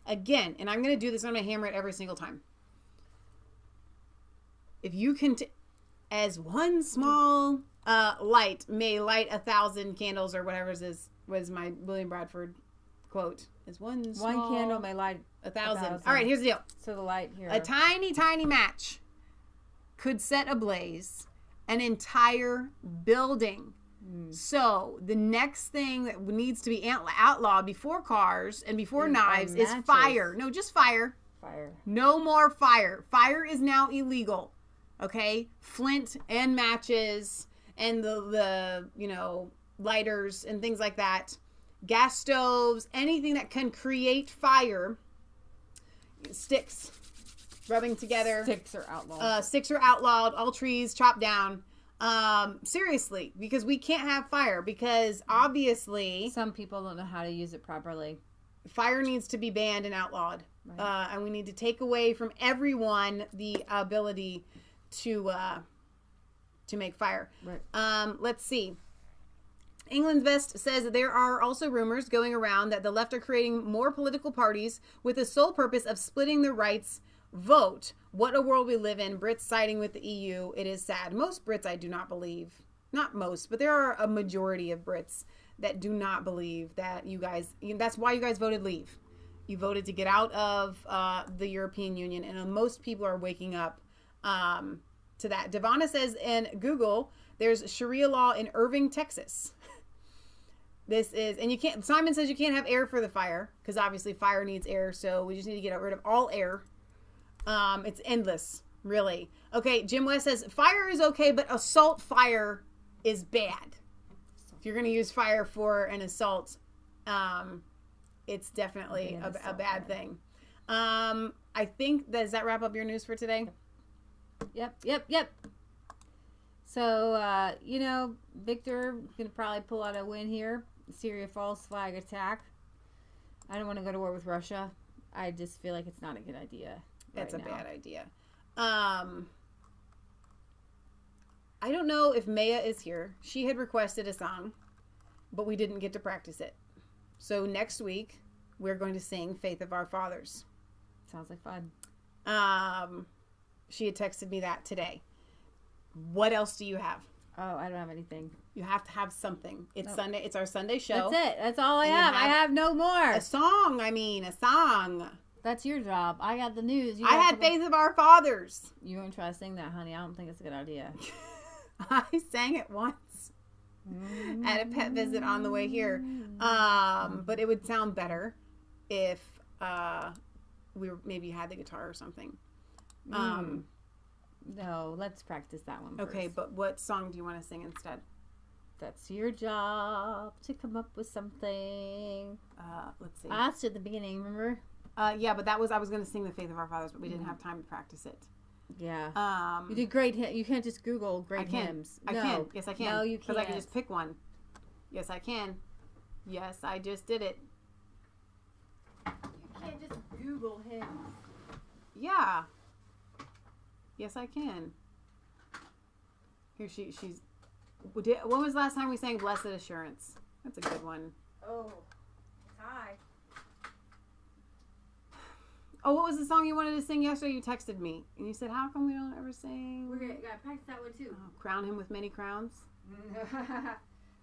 Again, and I'm going to do this, I'm going to hammer it every single time. If you can, as one small light may light 1,000 candles or whatever was my William Bradford quote. As one candle may light 1,000. All right, here's the deal. So the light here. A tiny, tiny match could set ablaze an entire building. So the next thing that needs to be outlawed before cars and before knives is fire. No, just fire. Fire. No more fire. Fire is now illegal. Okay? Flint and matches and the you know, lighters and things like that. Gas stoves, anything that can create fire. Sticks. Rubbing together. Sticks are outlawed. Sticks are outlawed. All trees chopped down. Seriously, because we can't have fire, because obviously some people don't know how to use it properly. Fire needs to be banned and outlawed. Right. And we need to take away from everyone the ability to make fire. Right. Let's see. England's Best says that there are also rumors going around that the left are creating more political parties with the sole purpose of splitting the right's vote. What a world we live in. Brits siding with the EU. It is sad. Most Brits, I do not believe. Not most, but there are a majority of Brits that do not believe that you guys... That's why you guys voted leave. You voted to get out of the European Union, and most people are waking up to that. Devonna says in Google, there's Sharia law in Irving, Texas. This is, and you can't, Simon says you can't have air for the fire, because obviously fire needs air, so we just need to get rid of all air. It's endless, really. Okay, Jim West says, fire is okay, but assault fire is bad. If you're going to use fire for an assault, it's definitely a bad thing. I think, does that wrap up your news for today? Yep. So, you know, Victor going to probably pull out a win here. Syria false flag attack. I don't want to go to war with Russia. I just feel like it's not a good idea. It's a bad idea. I don't know if Maia is here. She had requested a song. but we didn't get to practice it. So next week, we're going to sing Faith of Our Fathers. Sounds like fun. She had texted me that today. What else do you have? Oh, I don't have anything. You have to have something. It's Sunday. It's our Sunday show. That's it. That's all I have. I have no more. A song. A song. That's your job. I got the news. I had Faith of Our Fathers. You want to try to sing that, honey? I don't think it's a good idea. I sang it once at a pet visit on the way here. But it would sound better if we maybe had the guitar or something. No, let's practice that one first. Okay, but what song do you want to sing instead? That's your job to come up with something. Let's see. I asked you at the beginning, remember? Yeah, but I was going to sing the Faith of Our Fathers, but we didn't have time to practice it. Yeah. You did great. You can't just Google great hymns. I can. Yes, I can. No, you can't. Because I can just pick one. Yes, I can. Yes, I just did it. You can't just Google hymns. Yeah. Yes, I can. Here she's. When was the last time we sang Blessed Assurance? That's a good one. Oh, hi. Oh, what was the song you wanted to sing yesterday? You texted me. And you said, how come we don't ever sing? We're going to practice that one too. Oh, crown him with many crowns.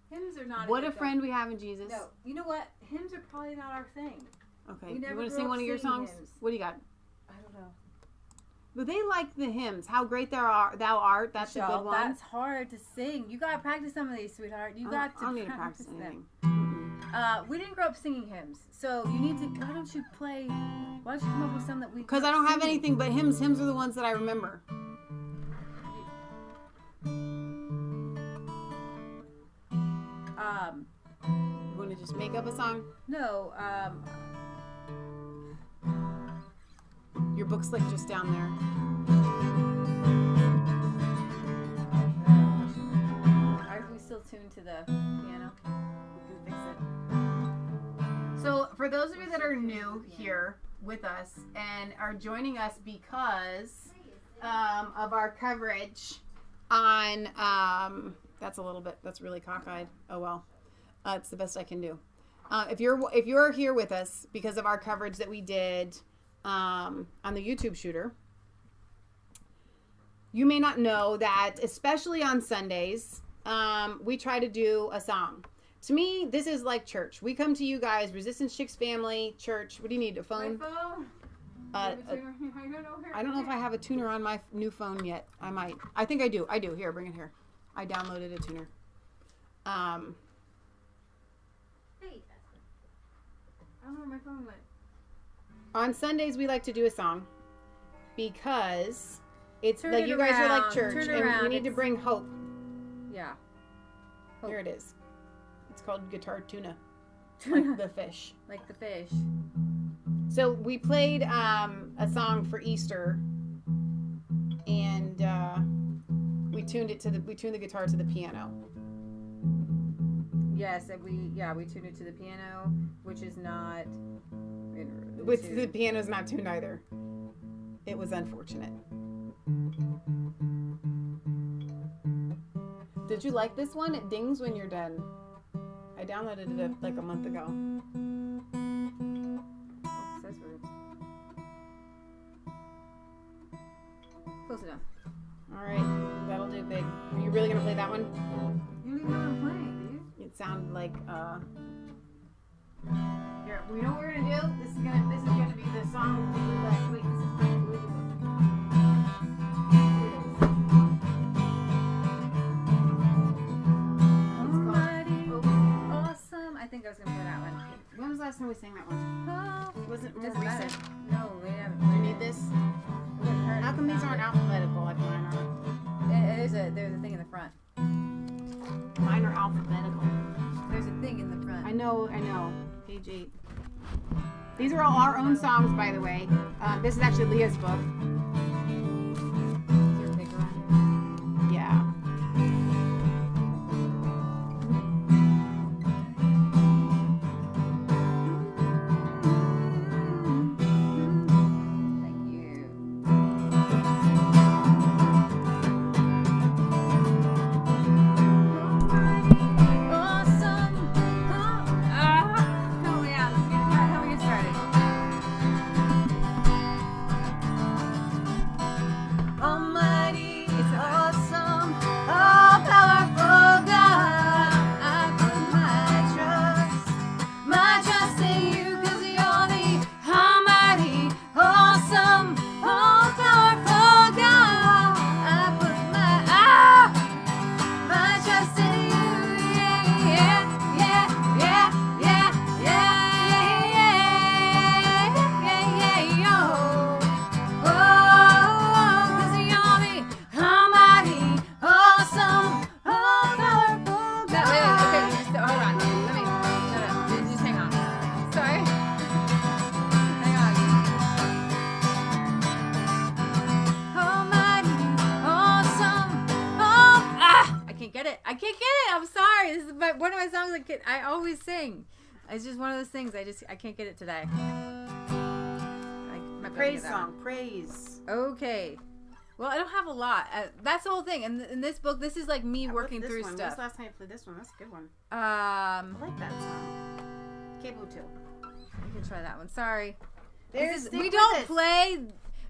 Hymns are not What a friend we have in Jesus. No, you know what? Hymns are probably not our thing. Okay, you want to sing one of your songs? Hymns. What do you got? I don't know. But they like the hymns. How great thou art. That's Michelle, a good one. That's hard to sing. You got to practice some of these, sweetheart. You got to I don't need to practice anything. We didn't grow up singing hymns, so you need to. Why don't you come up with some that we? Because I don't have anything but hymns. Hymns are the ones that I remember. You want to just make up a song? No. Your book's like just down there. Are we still tuned to the piano? We can fix it. So, for those of you that are new here with us and are joining us because of our coverage on, that's really cockeyed. Oh well, it's the best I can do. If you're here with us because of our coverage that we did on the YouTube shooter, you may not know that, especially on Sundays, we try to do a song. To me, this is like church. We come to you guys, Resistance Chicks family, church. What do you need, a phone? My phone? I don't know if I have a tuner on my new phone yet. I might. I think I do. Here, bring it here. I downloaded a tuner. Hey. I don't know where my phone went. On Sundays, we like to do a song because it's Turn like it you guys are like around. church, Turn and around. we need to bring hope. Yeah. Hope. Here it is. It's called Guitar Tuna, like the fish. Like the fish. So we played a song for Easter, and we tuned the guitar to the piano. Yes, we tuned it to the piano, which is not. The piano's not tuned either. It was unfortunate. Did you like this one? It dings when you're done. I downloaded it like a month ago. Oh, that's rude. Close enough. All right, that'll do big. Are you really gonna play that one? You don't even know what I'm playing, do you? It sounded like Here, we know what we're gonna do. This is gonna be the song we did last week. This is unbelievable. Awesome. I think I was gonna play that one. When was the last time we sang that one? Was it more recent? Matter. No, we haven't. Do you need this? How come these aren't alphabetical like mine are? There's a thing in the front. Mine are alphabetical. There's a thing in the front. I know. Page 8. These are all our own songs, by the way. This is actually Leah's book. Is there a pig around here? Yeah. Thank you. Awesome. This is one of my songs I always sing. It's just one of those things. I can't get it today. Praise song. Praise. Okay. Well, I don't have a lot. That's the whole thing. And in this book, this is like me working through stuff. When's the last time you played this one? That's a good one. I like that song. Cable 2. You can try that one. Sorry. We don't play.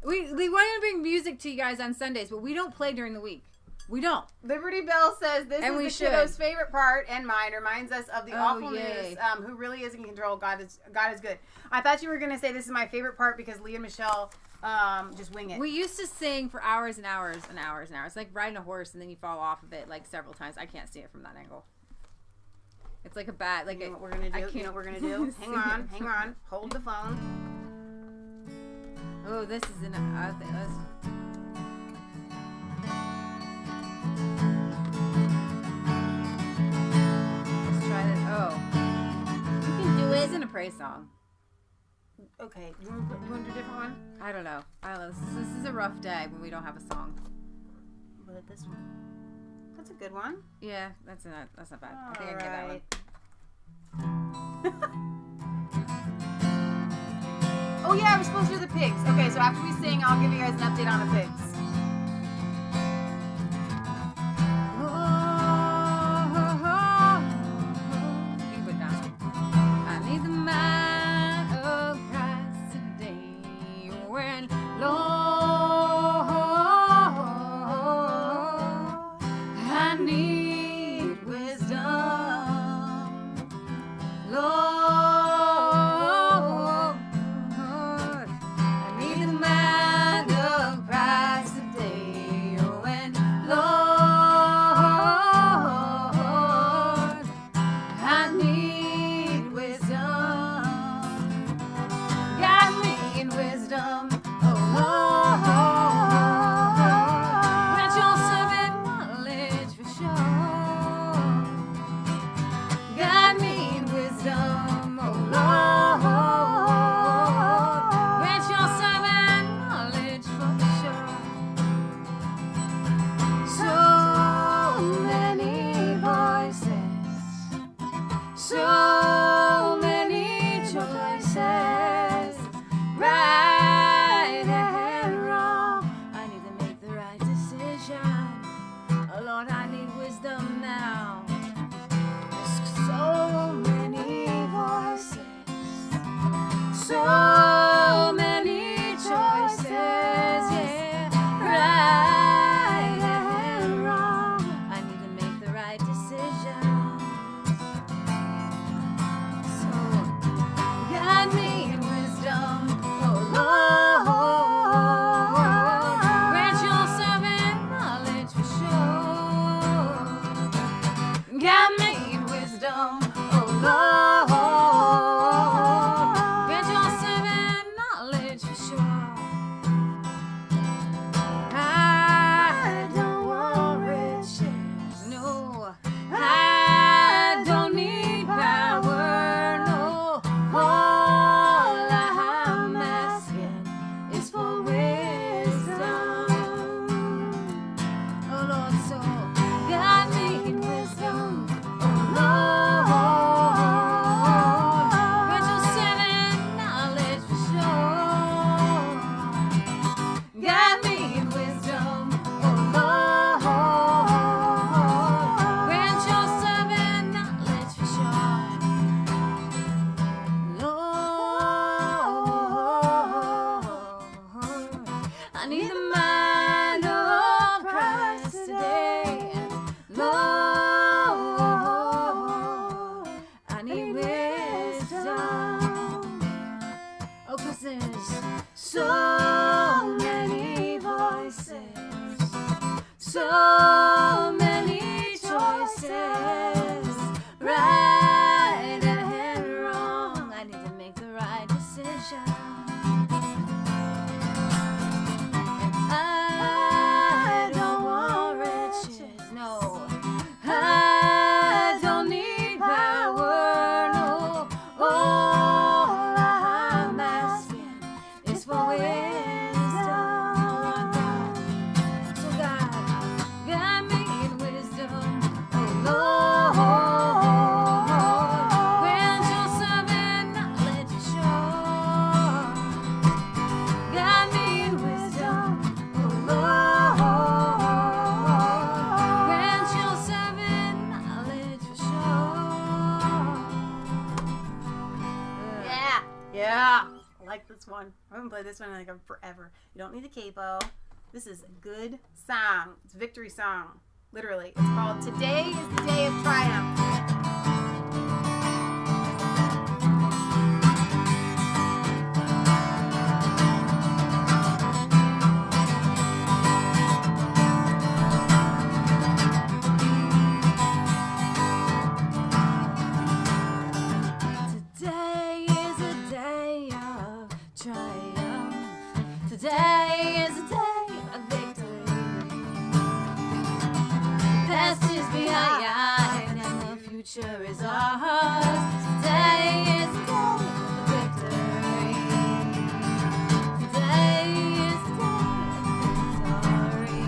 We want to bring music to you guys on Sundays, but we don't play during the week. We don't. Liberty Bell says this is the kiddo's favorite part and mine. Reminds us of the awful news. Who really is in control? God is good. I thought you were going to say this is my favorite part because Leah and Michelle just wing it. We used to sing for hours and hours and hours and hours. It's like riding a horse and then you fall off of it like several times. I can't see it from that angle. It's like a bat. Like you know what we're gonna do? You know what we're gonna do? Hang on. Hold the phone. Oh, this is an. Let's try this. Oh, you can do it. This isn't a praise song. Okay, you want to do a different one? I don't know. This is a rough day when we don't have a song. What this one? That's a good one. Yeah, that's not bad. All I think I can get that one. Oh yeah, I was supposed to do the pigs. Okay, so after we sing, I'll give you guys an update on the pigs. I need the mind of Christ today when Lord, I need wisdom, Lord. like this one. I haven't played this one in like forever. You don't need a capo. This is a good song. It's a victory song. Literally. It's called Today is the Day of Triumph. Today is a day of victory. The past is behind and the future is ours. Today is a day of victory. Today is a day of victory.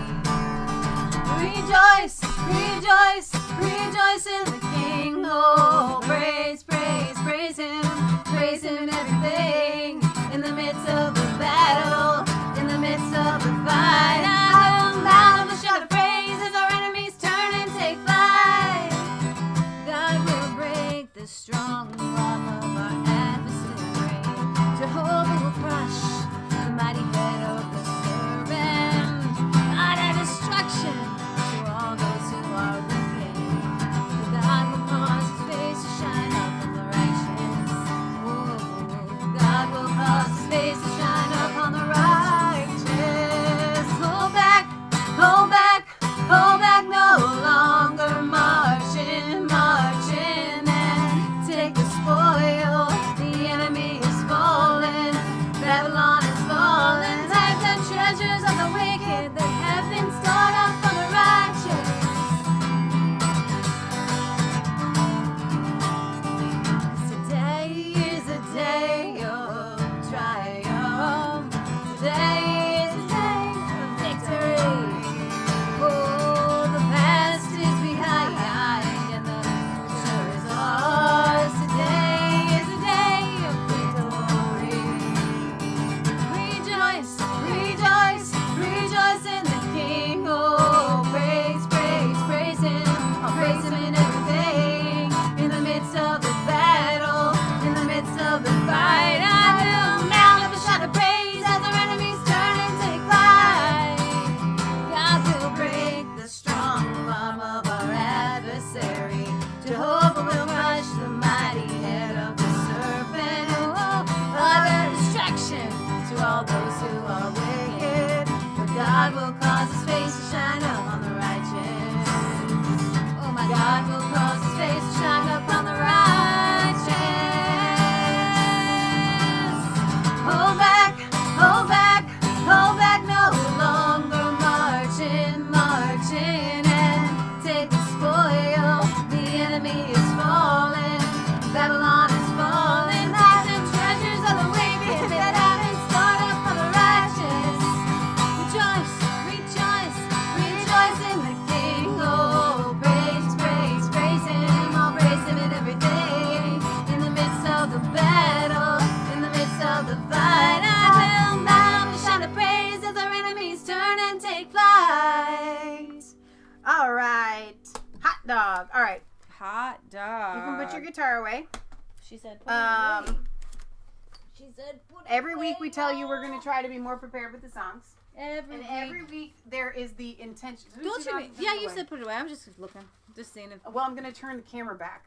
Rejoice, rejoice, rejoice in the King. Oh, praise, praise, praise Him in everything. In the midst of the battle, in the midst of the fight, I will mount with a shout of praise as our enemies turn and take flight. God will break the strong arm of our adversary. Jehovah will crush the mighty head of the serpent. Utter destruction to all those who are wicked. For God will cause His face to shine upon the righteous. Whoa, God will cause His face to shine upon the righteous. Hold back, no longer marching, marching, and take the spoil. The enemy is fallen, Babylon is fallen. Types and treasures of the wicked that have been stored up for the righteous. Today is a day of triumph. Today is a day of victory. Oh, the past is behind and the future is ours. Today is a day of victory. Rejoice, rejoice, rejoice in the King. Oh, praise, praise, praise Him. I'll praise Him in everything. In the midst of the battle, in the midst of the fight, I will mount up a shout of praise as our enemies turn and take flight. God will break the strong arm of our adversary. Jehovah will crush the mighty head of the serpent. Oh, utter destruction to all those who are wicked. For God will cause His face to shine up on the righteous. Oh my God will cause His face to shine up on the righteous. Hold back, hold back, hold back, no longer marching, marching, and take the spoil. The enemy is fallen, Babylon is fallen. Lies and treasures of the wicked that have been stored up for the righteous. Rejoice, rejoice, rejoice in the King. Oh, praise, praise, praise Him. I'll praise Him in everything. In the midst of the battle, in the midst of the fight, I will mount with shout of praise as our enemies turn and take flight. All right. Hot dog. All right. Hot dog. You can put your guitar away. She said put it away. She said put it every away. Week we tell you we're going to try to be more prepared with the songs. Every week there is the intention. Don't you mean? Yeah, you said put it away. I'm just looking. Just seeing if. Well, I'm going to turn the camera back.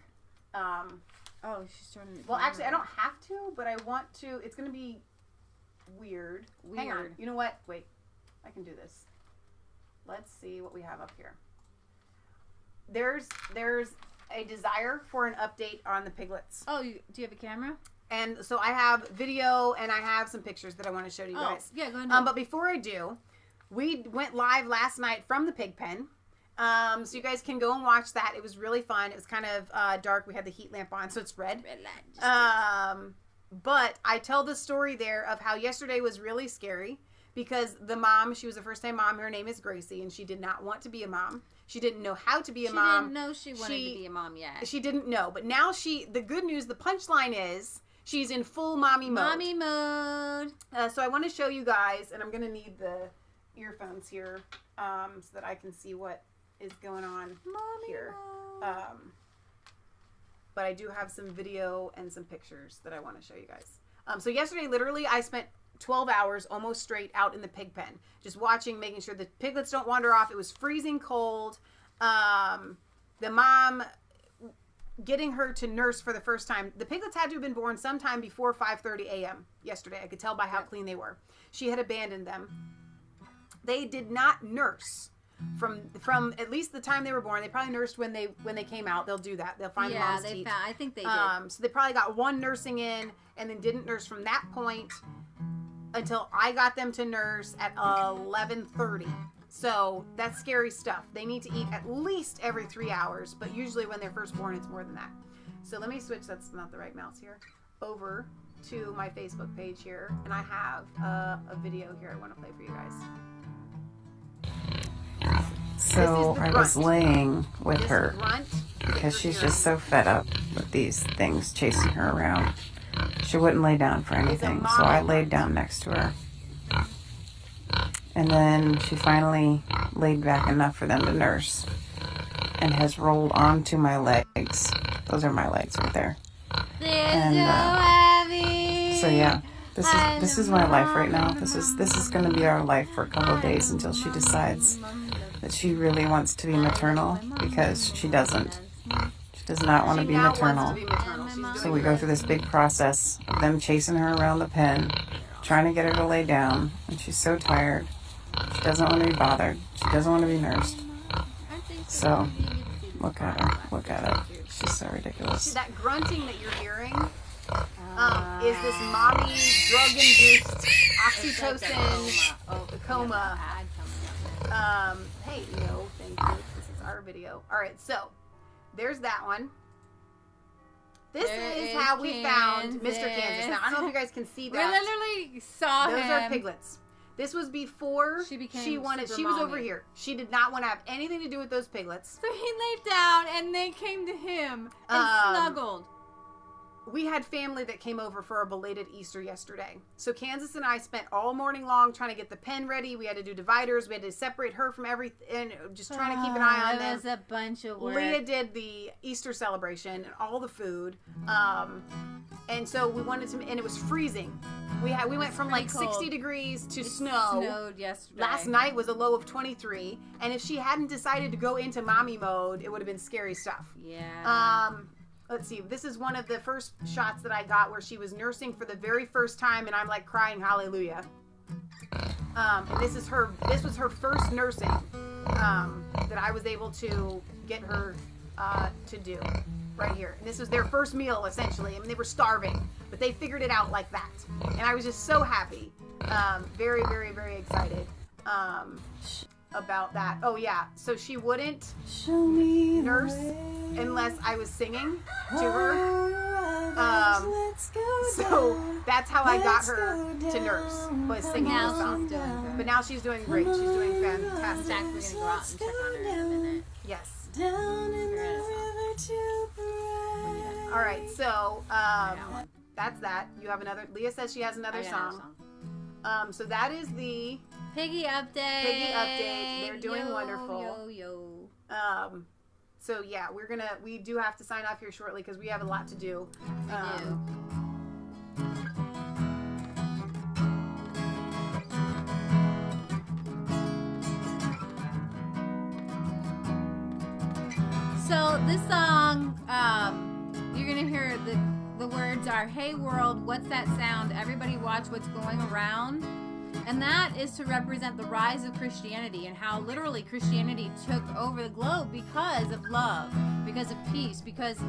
Oh, she's turning it. Well, actually, I don't have to, but I want to. It's going to be weird. Hang on. You know what? Wait. I can do this. Let's see what we have up here. There's a desire for an update on the piglets. Oh, do you have a camera? And so I have video and I have some pictures that I want to show to you guys. Yeah, go ahead. But before I do, we went live last night from the pig pen. So you guys can go and watch that. It was really fun. It was kind of dark. We had the heat lamp on, so it's red. But I tell the story there of how yesterday was really scary because the mom, she was a first-time mom. Her name is Gracie, and she did not want to be a mom. She didn't know how to be a mom. She didn't know she wanted to be a mom yet. She didn't know. But now the good news, the punchline is she's in full mommy mode. Mommy mode. So I want to show you guys, and I'm going to need the earphones here so that I can see what is going on here. But I do have some video and some pictures that I want to show you guys. So yesterday, literally, I spent 12 hours almost straight out in the pig pen, just watching, making sure the piglets don't wander off. It was freezing cold. The mom, getting her to nurse for the first time. The piglets had to have been born sometime before 5:30 a.m. yesterday. I could tell by how clean they were. She had abandoned them. They did not nurse from at least the time they were born. They probably nursed when they came out. They'll do that. They'll find the mom's teeth. I think they did. So they probably got one nursing in and then didn't nurse from that point until I got them to nurse at 11:30. So that's scary stuff. They need to eat at least every 3 hours, but usually when they're first born, it's more than that. So let me switch, that's not the right mouse here, over to my Facebook page here. And I have a video here I want to play for you guys. So I was laying with her because she's just so fed up with these things chasing her around. She wouldn't lay down for anything, so I laid down next to her. And then she finally laid back enough for them to nurse and has rolled onto my legs. Those are my legs right there. And so yeah, this is my life right now. This is going to be our life for a couple of days until she decides that she really wants to be maternal, because she doesn't. She does not want to be maternal. So we go through this big process of them chasing her around the pen, trying to get her to lay down, and she's so tired. She doesn't want to be bothered. She doesn't want to be nursed. So, look at her. Look at it. She's so ridiculous. See, that grunting that you're hearing is this mommy drug-induced oxytocin coma. Hey, no, thank you. This is our video. All right, so there's that one. This is how we found Mr. Kansas. Now, I don't know if you guys can see that. We literally saw him. Those are piglets. This was before she wanted. She was over here. She did not want to have anything to do with those piglets. So he laid down, and they came to him and snuggled. We had family that came over for a belated Easter yesterday. So Kansas and I spent all morning long trying to get the pen ready. We had to do dividers. We had to separate her from everything, just trying to keep an eye on them. It was a bunch of work. Leah did the Easter celebration and all the food. And so we wanted to, and it was freezing. We went from like 60 degrees to snow. Snowed yesterday. Last night was a low of 23. And if she hadn't decided to go into mommy mode, it would have been scary stuff. Yeah. Let's see. This is one of the first shots that I got where she was nursing for the very first time, and I'm like crying hallelujah. And this was her first nursing that I was able to get her to do right here. And this was their first meal, essentially. I mean, they were starving, but they figured it out like that. And I was just so happy. Very, very, very excited about that. Oh, yeah. So she wouldn't nurse unless I was singing to her. So that's how I got her to nurse, was singing the song. But now she's doing great. She's doing fantastic. We're going to go out and check on her in a minute. Yes. All right, so that's that. You have another. Leah says she has another song. So that is the Piggy update. They're doing wonderful. So yeah, we do have to sign off here shortly because we have a lot to do. So this song, you're gonna hear the words are, "Hey world, what's that sound? Everybody watch what's going around." And that is to represent the rise of Christianity and how literally Christianity took over the globe because of love, because of peace, because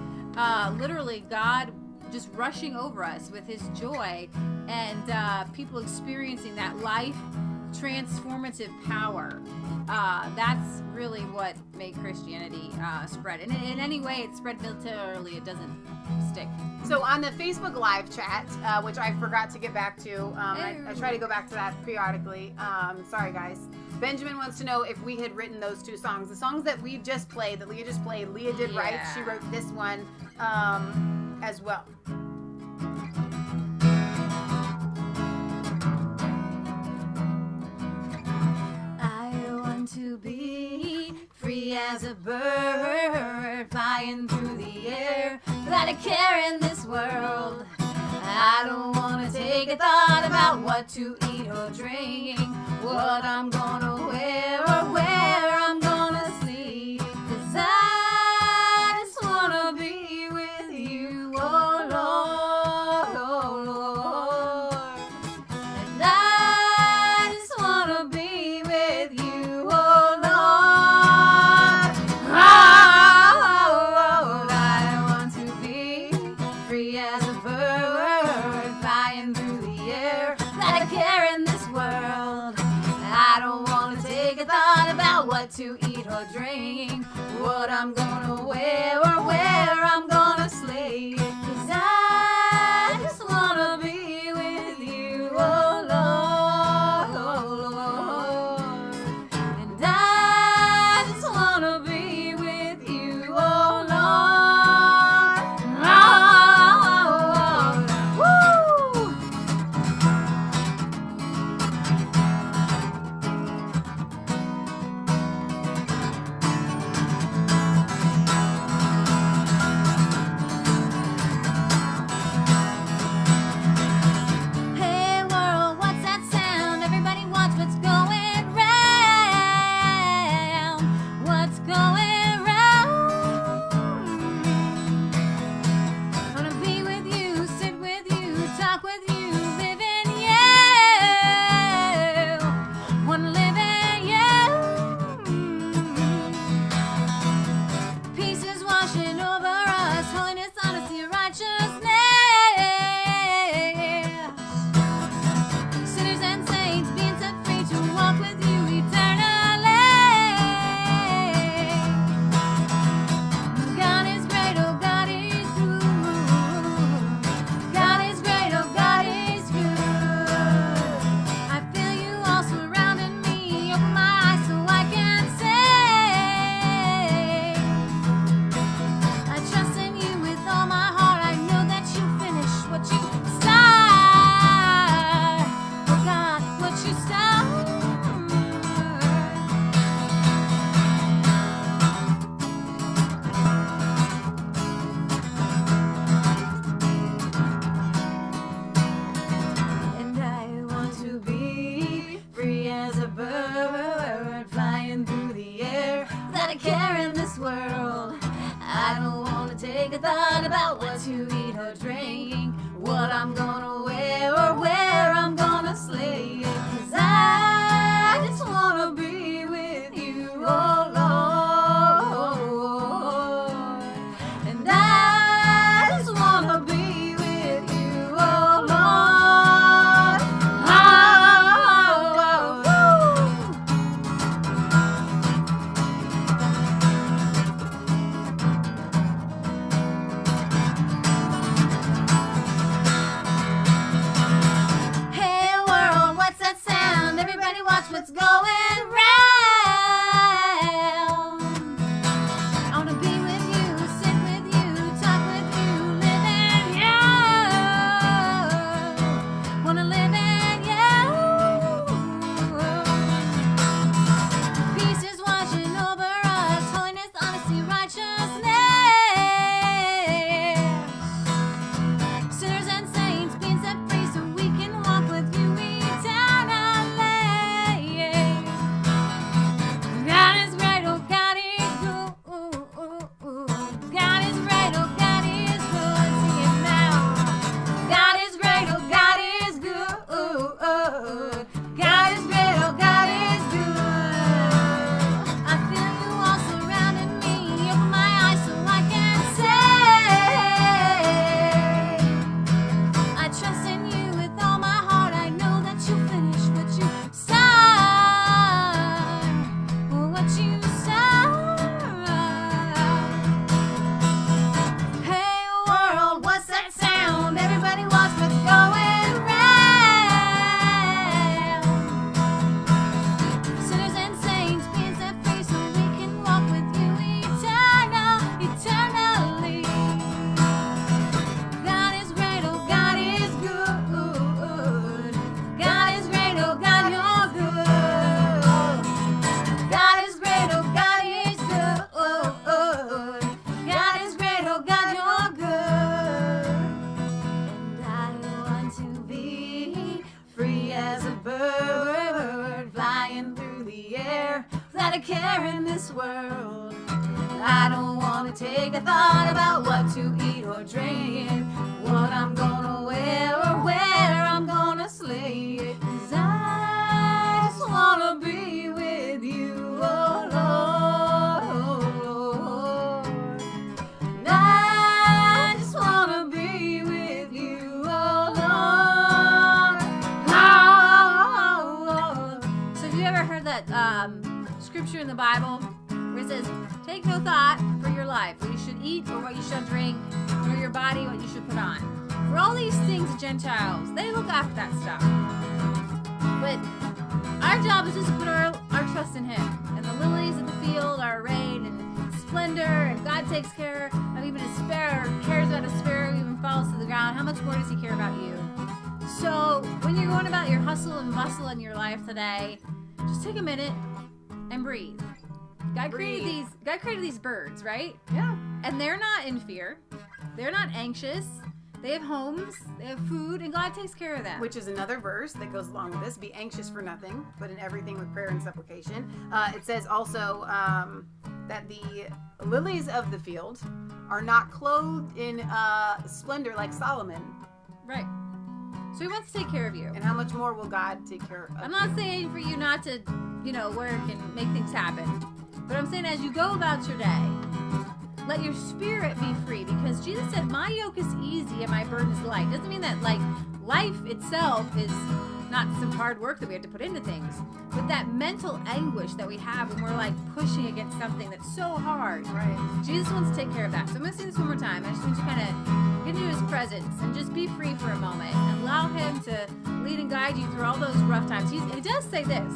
literally God just rushing over us with his joy, and people experiencing that life transformative power. That's really what made Christianity spread. And in any way it spread militarily, it doesn't stick. So on the Facebook live chat, which I forgot to get back to, I try to go back to that periodically. Sorry guys. Benjamin wants to know if we had written those two songs. The songs that we just played, that Leah just played, Leah did write. She wrote this one as well. To be free as a bird, flying through the air, without a care in this world. I I don't wanna take a thought about what to eat or drink, what I'm gonna wear or where I'm gonna sleep. 'Cause I just wanna be with you, oh Lord, oh Lord. And I just wanna be with you, oh Lord. Oh, I want to be free as a bird, flying through the air, not a care in this world. I don't want to take a thought about what to eat or drink, what I'm gonna wear or where I'm gonna sleep. 'Cause I just wanna be with you, oh Lord, oh Lord. And I just wanna be with you, oh Lord. Oh, woo! Hey world, what's that sound? Everybody watch what's going round. What's going round? Wanna be with you, sit with you, talk with you, live in you. Wanna live in you. Peace is washing over us, holiness, honesty, righteousness. Sinners and saints being set free to walk with you eternally. God is great, oh God is good. God is great, oh God is good. I feel you all surrounding me. Open my eyes so I can see. I trust in you with all my heart. I know that you finish what you start. Oh God, what you start. And I want to be free as a bird, flying through the air, not a care in this world. I don't want to take a thought about what to eat or drink, what I'm gonna wear or where I'm gonna sleep. 'Cause I just wanna be with you, oh Lord. And I just wanna be with you, oh Lord. Oh, without a care in this world. I don't want to take a thought about what to eat or drink, what I'm gonna wear or where I'm gonna slay it. 'Cause I just wanna be with you, oh Lord. And I just wanna be with you, oh Lord. Oh. So have you ever heard that scripture in the Bible where it says, take no thought for your life, what you should eat or what you shall drink, nor your body what you should put on. For all these things, the Gentiles, they look after that stuff. But our job is just to put our trust in Him. And the lilies of the field are arrayed in splendor, and God takes care of even a sparrow, cares about a sparrow, even falls to the ground. How much more does He care about you? So when you're going about your hustle and bustle in your life today, just take a minute and breathe. God created these birds, right? Yeah. And they're not in fear. They're not anxious. They have homes. They have food, and God takes care of them. Which is another verse that goes along with this. Be anxious for nothing, but in everything with prayer and supplication. It says also that the lilies of the field are not clothed in splendor like Solomon. Right. So He wants to take care of you. And how much more will God take care of I'm not saying for you not to, work and make things happen. But I'm saying as you go about your day, let your spirit be free, because Jesus said, my yoke is easy and my burden is light. Doesn't mean that life itself is not some hard work that we have to put into things, but that mental anguish that we have when we're pushing against something that's so hard. Right. Jesus wants to take care of that. So I'm going to say this one more time. I just want you to kind of get into His presence and just be free for a moment and allow Him to lead and guide you through all those rough times. He does say this.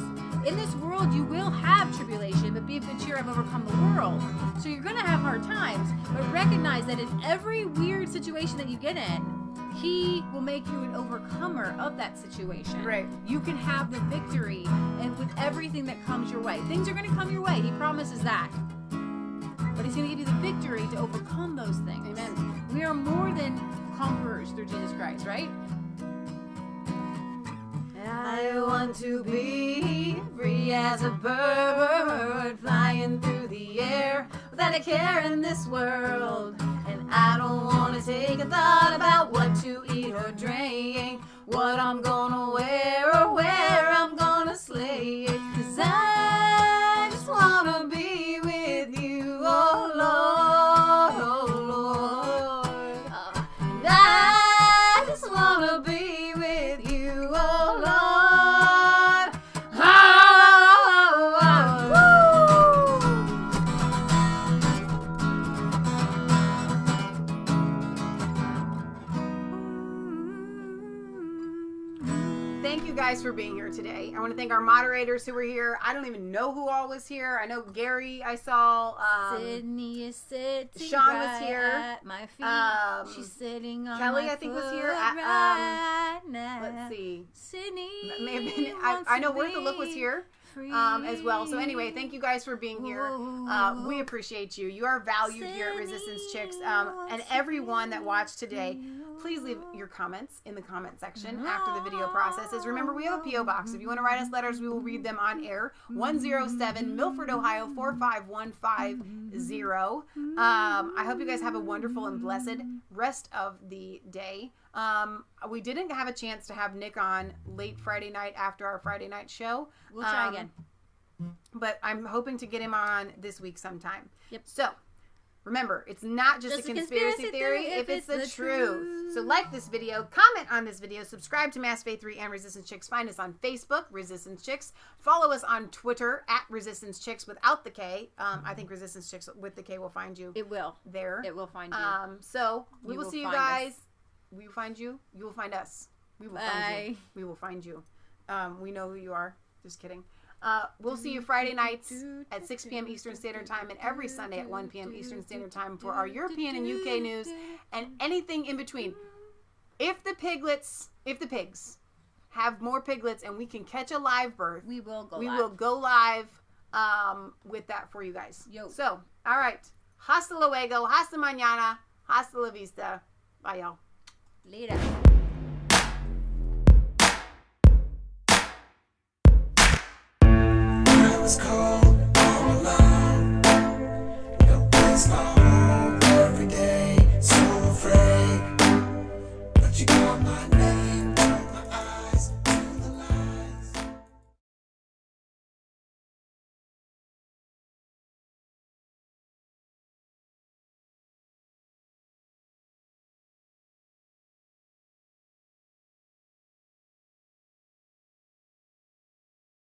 In this world, you will have tribulation, but be of good cheer, I've overcome the world. So you're going to have hard times, but recognize that in every weird situation that you get in, He will make you an overcomer of that situation. Right. You can have the victory and with everything that comes your way. Things are going to come your way. He promises that. But He's going to give you the victory to overcome those things. Amen. We are more than conquerors through Jesus Christ, right? I want to be free as a bird flying through the air without a care in this world. And I don't want to take a thought about what to eat or drink, what I'm gonna wear or where I'm gonna slay it. 'Cause I just wanna be with you, oh Lord, oh Lord. And I just wanna be with you, oh Lord. Thank you guys for being here today. I want to thank our moderators who were here. I don't even know who all was here. I know Gary, I saw. Sydney is sitting Sean right was here. At my feet. She's sitting on Kelly, my I think, was here. right now. Let's see. Sydney May have been, I know Worth the Look was here as well. So anyway, thank you guys for being here. We appreciate you. You are valued here at Resistance Chicks. And everyone that watched today, please leave your comments in the comment section after the video processes. Remember, we have a P.O. box. If you want to write us letters, we will read them on air. 107 Milford, Ohio 45150. I hope you guys have a wonderful and blessed rest of the day. We didn't have a chance to have Nick on late Friday night after our Friday night show. We'll try again. But I'm hoping to get him on this week sometime. Yep. So, remember, it's not just a conspiracy theory if it's the truth. So like this video, comment on this video, subscribe to Mass Faith 3 and Resistance Chicks. Find us on Facebook, Resistance Chicks. Follow us on Twitter at Resistance Chicks without the K. I think Resistance Chicks with the K will find you. It will. There. It will find you. So we will see you guys. We will find you. You will find us. We will find you. We will find you. We know who you are. Just kidding. We'll see you Friday nights at 6 p.m. Eastern Standard Time and every Sunday at 1 p.m. Eastern Standard Time for our European and UK news and anything in between. If the pigs have more piglets and we can catch a live birth, we will go live with that for you guys. So, all right. Hasta luego. Hasta mañana. Hasta la vista. Bye, y'all. Later. I was cold. Let's go.